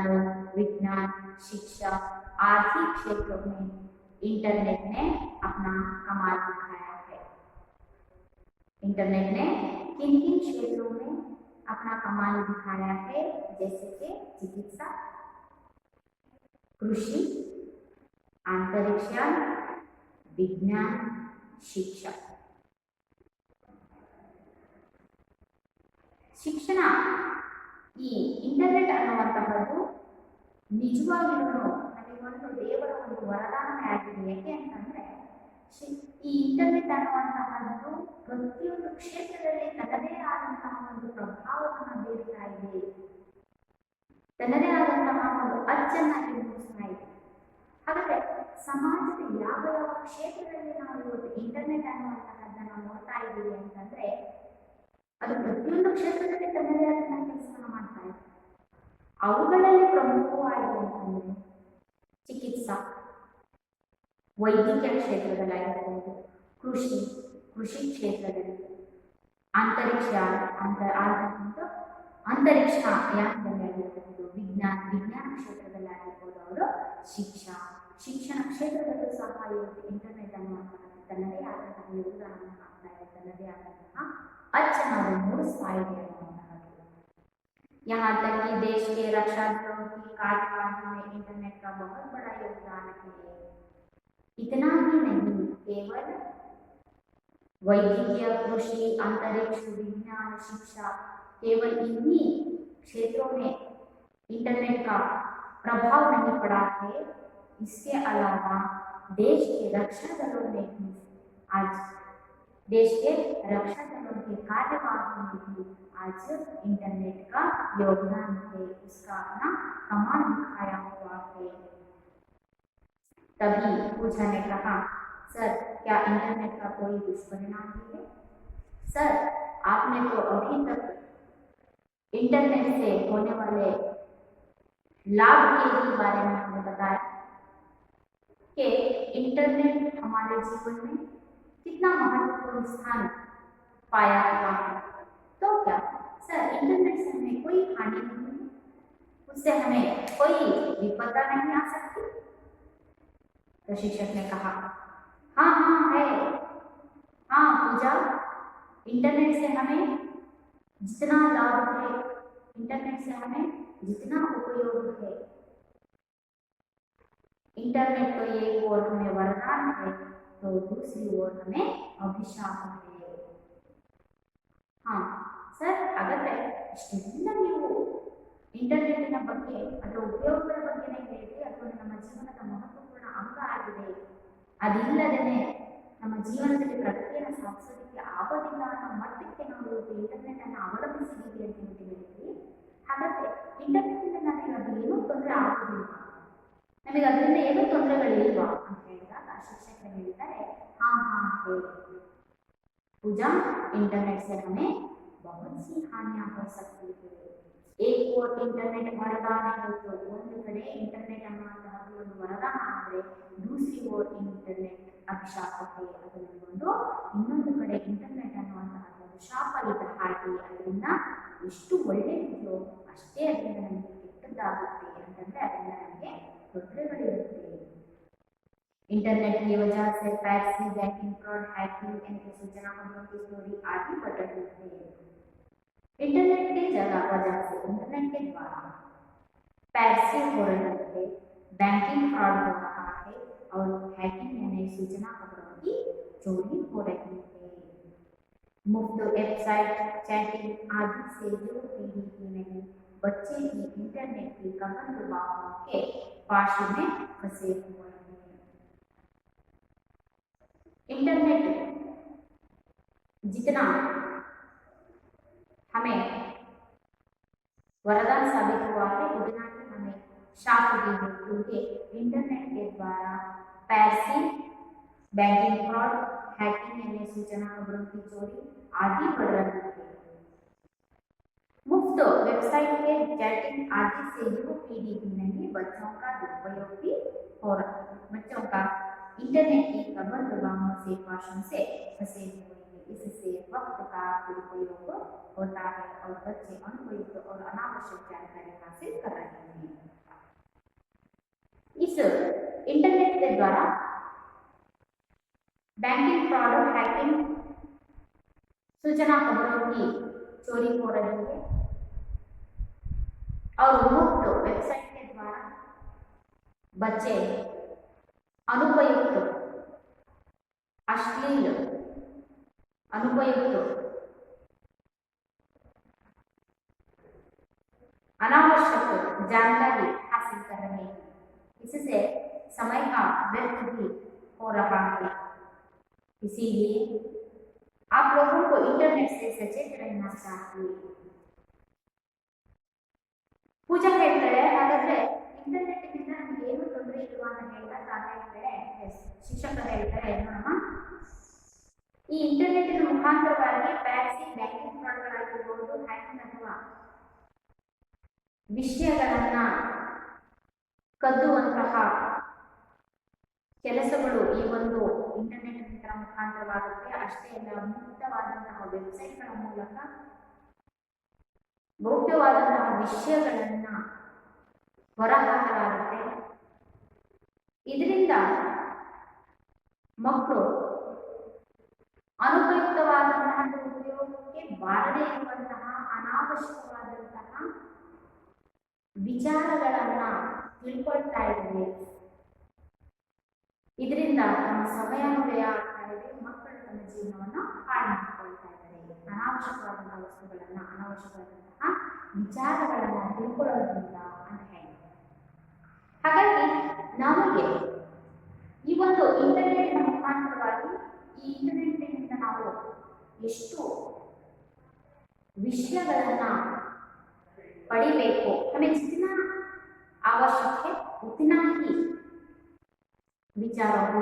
हो, विज्ञान, शिक्षा आदि क्षेत्रों में इंटरनेट ने अपना कमाल दिखाया है। इंटरनेट ने किन किन क्षेत्रों में अपना कमाल दिखाया है, जैसे कि चिकित्सा, कृषि, अंतरिक्ष, विज्ञान, शिक्षा। ಶಿಕ್ಷಣ ಈ ಇಂಟರ್ನೆಟ್ ಅನ್ನುವಂತಹದ್ದು ನಿಜವಾಗಿಯೂ ನಮಗೊಂದು ದೇವರ ಒಂದು ವರದಾನವೇ ಆಗಿದೆ. ಯಾಕೆ ಅಂತಂದ್ರೆ ಈ ಇಂಟರ್ನೆಟ್ ಅನ್ನುವಂತಹದ್ದು ಪ್ರತಿಯೊಂದು ಕ್ಷೇತ್ರದಲ್ಲಿ ತನ್ನದೇ ಆದಂತಹ ಒಂದು ಪ್ರಭಾವವನ್ನು ಬೀರ್ತಾ ಇದೆ, ತನ್ನದೇ ಆದಂತಹ ಒಂದು ಅಚ್ಚನ್ನಾಗಿ ಮೂಡಿಸ್ತಾ ಇದೆ. ಹಾಗಾದ್ರೆ ಸಮಾಜದ ಯಾವ ಯಾವ ಕ್ಷೇತ್ರದಲ್ಲಿ ನಾವು ಇವತ್ತು ಇಂಟರ್ನೆಟ್ ಅನ್ನುವಂತಹದ್ದನ್ನ ನೋಡ್ತಾ ಇದ್ದೀವಿ ಅಂತಂದ್ರೆ ಅದು ಪ್ರತಿಯೊಂದು ಕ್ಷೇತ್ರದಲ್ಲಿ ತನ್ನದೇ ಆದಂತಹ ಕೆಲಸವನ್ನು ಮಾಡ್ತಾ ಇದೆ. ಅವುಗಳಲ್ಲಿ ಪ್ರಮುಖವಾಗಿ ಅಂತಂದ್ರೆ ಚಿಕಿತ್ಸಾ, ವೈದ್ಯಕೀಯ ಕ್ಷೇತ್ರದಲ್ಲಾಗಿರ್ಬೋದು, ಕೃಷಿ ಕ್ಷೇತ್ರದಲ್ಲಿ, ಅಂತರಿಕ್ಷ ಯಾನದಲ್ಲಿ ಆಗಿರ್ಬೋದು, ವಿಜ್ಞಾನ ಕ್ಷೇತ್ರದಲ್ಲಿ ಆಗಿರ್ಬೋದು, ಅವರು ಶಿಕ್ಷಣ ಕ್ಷೇತ್ರದಲ್ಲೂ ಸಹ ಇವತ್ತು ಇಂಟರ್ನೆಟ್ ಅನ್ನುವಂತಹ ತನ್ನದೇ ಆದಂತಹ ಯೋಗದಾನವನ್ನು ಹಾಕ್ತಾ ಇದೆ, ತನ್ನದೇ ಆದಂತಹ ಅಚ್ಚನ್ನು ಮೂಡಿಸ್ತಾ ಇದೆ ಅನ್ನುವಂತಹದ್ದು. यहाँ तक कि देश के रक्षा दलों की कार्यवाही में इंटरनेट का बहुत बड़ा योगदान है। इतना ही नहीं, केवल वैद्यकीय, कृषि, अंतरिक्ष, विज्ञान, शिक्षा, केवल इन्हीं क्षेत्रों में इंटरनेट का प्रभाव नहीं पड़ा है। इसके अलावा देश के रक्षा दलों में भी आज देश के रक्षा दलों के कार्यवाही में भी आज इंटरनेट का योगदान है, उसका अपना कमाल दिखाया हुआ है। तभी पूछा ने कहा, सर क्या इंटरनेट का कोई दुष्परिणाम भी है? सर आपने तो अभी तक इंटरनेट से होने वाले लाभ के ही बारे में हमें बताया कि इंटरनेट हमारे जीवन में कितना महत्वपूर्ण स्थान पाया हुआ है। तो क्या सर इंटरनेट से हमें कोई हानि नहीं है, उससे हमें कोई विपदा नहीं आ सकती? तो शिक्षक ने कहा, हाँ है, हाँ पूजा, इंटरनेट से हमें जितना लाभ है, इंटरनेट से हमें जितना उपयोग है, इंटरनेट तो एक ओर हमें वरदान है तो दूसरी ओर हमें अभिशाप है। हाँ ಸರ್, ಹಾಗಾದ್ರೆ ಇಷ್ಟೆಲ್ಲ ನೀವು ಇಂಟರ್ನೆಟ್ನ ಬಗ್ಗೆ, ಅದರ ಉಪಯೋಗಗಳ ಬಗ್ಗೆನೇ ಹೇಳಿದ್ರೆ ಅದು ನಮ್ಮ ಜೀವನದ ಮಹತ್ವಪೂರ್ಣ ಅಂಗ ಆಗಿದೆ, ಅದಿಲ್ಲದೇ ನಮ್ಮ ಜೀವನದಲ್ಲಿ ಪ್ರಗತಿಯನ್ನು ಸಾಧಿಸೋದಕ್ಕೆ ಆಗೋದಿಲ್ಲ ಅನ್ನೋ ಮಟ್ಟಕ್ಕೆ ನಾವು ಇವತ್ತು ಇಂಟರ್ನೆಟ್ ಅನ್ನು ಅವಲಂಬಿಸಿದ್ದೀವಿ ಅಂತ ಹೇಳಿದ್ವಿ. ಹಾಗಾದ್ರೆ ಇಂಟರ್ನೆಟ್ ಇಂದ ನಮಗೆ ಅದು ಏನೂ ತೊಂದರೆ ಆಗೋದಿಲ್ಲ, ನಮಗೆ ಅದರಿಂದ ಏನೂ ತೊಂದರೆಗಳಿಲ್ವಾ ಅಂತ ಹೇಳಿದಾಗ ಶಿಕ್ಷಕರು ಹೇಳ್ತಾರೆ, ಹಾ है। पूजा, इंटरनेट से हमें बहुत सी हानियां हो सकती है। एक और इंटरनेट वरदान है तो ಒಂದು ಕಡೆ ಇಂಟರ್ನೆಟ್ ಅನ್ನುವಂತಹದ್ದು ಒಂದು ವರದಾನ ಆದರೆ दूसरी ओर इंटरनेट ಅಭಿಶಾಪಕ್ಕೆ ಅದರಲ್ಲಿ ಒಂದು ಇನ್ನೊಂದು ಕಡೆ ಇಂಟರ್ನೆಟ್ ಅನ್ನುವಂತಹದ್ದು ಒಂದು ಶಾಪ ಇದ್ದ ಹಾಗೆ ಅದರಿಂದ ಎಷ್ಟು ಒಳ್ಳೆಯದಿದೆಯೋ ಅಷ್ಟೇ ಅದರಿಂದ ನಮಗೆ ಕೆಟ್ಟದ್ದಾಗುತ್ತೆ ಅಂತಂದ್ರೆ ಅದರಿಂದ ನಮಗೆ ತೊಂದರೆಗಳಿರುತ್ತೆ। इंटरनेट की वजह से पैसे, बैंकिंग फ्रॉड, हैकिंग यानी कि सूचना खबरों की चोरी आदि बढ़ रही है। इंटरनेट के वजह से इंटरनेट के द्वारा पैसे हो रहे थे, बैंकिंग फ्रॉड हो रहा है और हैकिंग यानी सूचना खबरों की चोरी हो रही है। मुफ्त वेबसाइट, चैटिंग आदि से जो पीढ़ी की नहीं बच्चे भी इंटरनेट की कमर दबावों के पाश में फंसे हुए हैं। इंटरनेट जितना हमें वरदान साबित हुआ है उतना ही हमें शाप भी है, क्योंकि इंटरनेट के द्वारा पैसे, बैंकिंग फ्रॉड, हैकिंग यानी सूचना खबरों की चोरी आदि बढ़ रही है। मुफ्त वेबसाइट के चैटिंग आदि से युवा पीढ़ी भी नहीं बच्चों का दुरुपयोग भी हो रहा है। बच्चों का इंटरनेट की कमर दबावों से पाशों से फंसे हुए हैं। इससे वक्त का दुरुपयोग होता है और बच्चे अनुपयुक्त और अनावश्यक जानकारी हासिल कर रहे हैं। इस इंटरनेट के द्वारा बैंकिंग फ्रॉड, हैकिंग, सूचना खबरों की चोरी हो रही है और मुफ्त वेबसाइट के द्वारा बच्चे अनुपयुक्त, अश्लील, अनुपयुक्त, अनावश्यक जानकारी हासिल कर रहे हैं। इससे समय का व्यर्थ भी हो रहा है। इसीलिए आप लोगों को इंटरनेट से सचेत रहना चाहिए। पूजा ಹೇಳ್ತಾರೆ ಹಾಗಾದ್ರೆ ಇಂಟರ್ನೆಟ್ ಇಂದ ನಮಗೆ ಏನು ತೊಂದರೆ ಇಲ್ವಾ ಅಂತ ಹೇಳ್ತಾ ಹೇಳ್ತಾರೆ ಶಿಕ್ಷಕರು ಹೇಳ್ತಾರೆ ನೋಡಮ್ಮ, ಈ ಇಂಟರ್ನೆಟ್ ಮುಖಾಂತರವಾಗಿ ಪ್ಯಾಕ್ಸಿ, ಬ್ಯಾಂಕಿಂಗ್ ಫ್ರಾಡ್ಗಳಾಗಿರ್ಬೋದು, ಹ್ಯಾಕಿಂಗ್ ಅಥವಾ ವಿಷಯಗಳನ್ನ ಕದ್ದುವಂತಹ ಕೆಲಸಗಳು ಈ ಒಂದು ಇಂಟರ್ನೆಟ್ ಮುಖಾಂತರವಾಗುತ್ತೆ। ಅಷ್ಟೇ ಅಲ್ಲ, ಮುಕ್ತವಾದಂತಹ ವೆಬ್ಸೈಟ್ಗಳ ಮೂಲಕ ಗೌಪ್ಯವಾದಂತಹ ವಿಷಯಗಳನ್ನ ಹೊರಹಾಕಲಾಗುತ್ತೆ। ಇದರಿಂದ ಮಕ್ಕಳು ಅನುಪಯುಕ್ತವಾದಂತಹ ಉಪಯೋಗಕ್ಕೆ ಬಾರದೇ ಇರುವಂತಹ ಅನಾವಶ್ಯಕವಾದಂತಹ ವಿಚಾರಗಳನ್ನ ತಿಳ್ಕೊಳ್ತಾ ಇದ್ದಾರೆ। ಇದರಿಂದ ನಮ್ಮ ಸಮಯನೂ ವ್ಯಯ ಆಗ್ತಾ ಇದೆ, ಮಕ್ಕಳು ತಮ್ಮ ಜೀವನವನ್ನು ಹಾಳು ಮಾಡಿಕೊಳ್ತಾ ಇದ್ದಾರೆ। ಅನಾವಶ್ಯಕವಾದಂತಹ ವಸ್ತುಗಳನ್ನ, ಅನಾವಶ್ಯಕವಾದಂತಹ ವಿಚಾರಗಳನ್ನ ತಿಳ್ಕೊಳ್ಳೋದ್ರಿಂದ ಅಂತ ಹೇಳಿ, ಹಾಗಾಗಿ ನಮಗೆ ಈ ಒಂದು ಇಂಟರ್ನೆಟ್ ಮುಖಾಂತರವಾಗಿ ಈ ಇಂಟರ್ನೆಟ್ ನಾವು ಎಷ್ಟು विषयಗಳನ್ನ पढ़ीಬೇಕು, हमें जितना आवश्यक है उतना ही विचारों को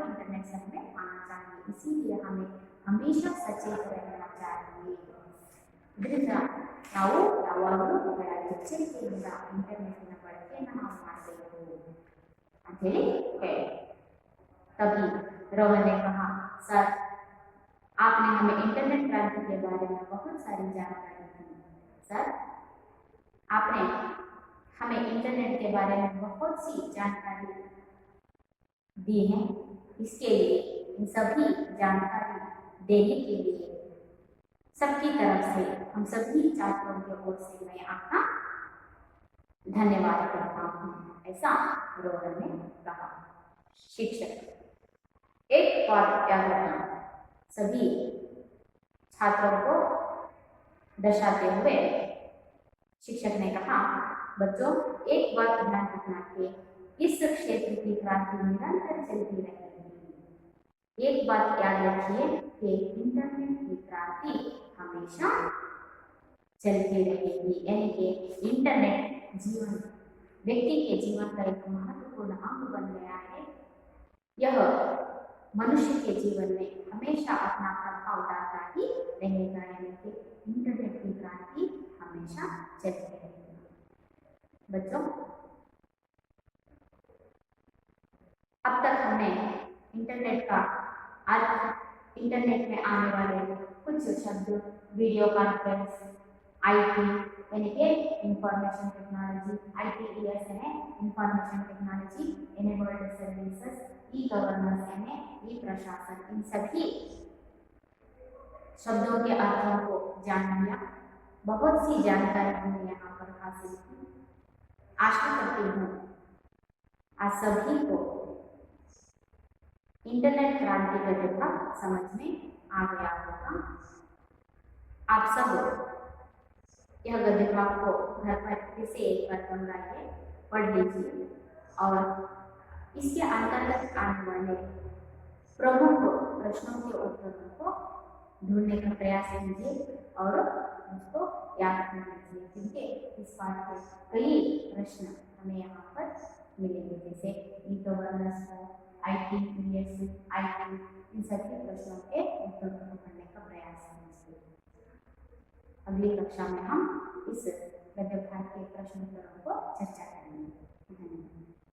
इंटरनेट से हमें आना चाहिए। इसीलिए हमें हमेशा सचेत रहना चाहिए। ಇದರಿಂದ ನಾವು ಯಾವಾಗಲೂ ಬಹಳ ಎಚ್ಚರಿಕೆಯಿಂದ ಇಂಟರ್ನೆಟ್ನ ಬಳಕೆಯನ್ನು ನಾವು ಮಾಡಬೇಕು ಅಂತ ಹೇಳಿ ಹೇಳಿ। तभी रोहन ने कहा, सर आपने हमें इंटरनेट क्रांति के बारे में बहुत सारी जानकारी दी। सर आपने हमें इंटरनेट के बारे में बहुत सी जानकारी दी है। इसके लिए, इन सभी जानकारी देने के लिए सबकी तरफ से, हम सभी छात्रों की ओर से मैं आपका धन्यवाद करता हूँ, ऐसा रोहन ने कहा। शिक्षक एक बात याद रखना, सभी छात्रों को दर्शाते हुए शिक्षक ने कहा, बच्चों एक बात ध्यान रखना कि इस क्षेत्र की क्रांति निरंतर चलती रहेगी। एक बात याद रखिए कि इंटरनेट की क्रांति हमेशा चलती रहेगी, यानी कि इंटरनेट जीवन, व्यक्ति के जीवन का एक महत्वपूर्ण अंग बन गया है। यह मनुष्य के जीवन में हमेशा अपना प्रभाव डालता ही रहेगा, यानी कि इंटरनेट की क्रांति हमेशा चलती रहेगी। बच्चों, अब तक हमने इंटरनेट का अर्थ, इंटरनेट में आने वाले कुछ शब्द, वीडियो कॉन्फ्रेंस, आईटी यानी कि इंफॉर्मेशन टेक्नोलॉजी, आईटीईएस यानी information technology enabled services, e governance यानी ई प्रशासन, इन सभी शब्दों के अर्थों को जान लिया। बहुत सी जानकारी हमने यहाँ पर हासिल की। आशा करती हूँ आज सभी को इंटरनेट क्रांति का गद्य समझ में आ गया होगा। आप सब यह गद्य को घर पर फिर से एक बार दोहराइए, पढ़ लीजिए और इसके अंतर्गत आने वाले प्रमुख प्रश्नों के उत्तरों को ढूंढने का प्रयास कीजिए और उसको याद कर लीजिए, क्योंकि इस पाठ के कई प्रश्न हमें यहाँ पर मिलेंगे, जैसे ई गवर्नेंस को, आईटीईएस, आईटी, इन सभी प्रश्नों के उत्तरों को ढूंढने का प्रयास कीजिए। अगली कक्षा में हम इस गद्य पाठ के प्रश्न उत्तरों को चर्चा करेंगे।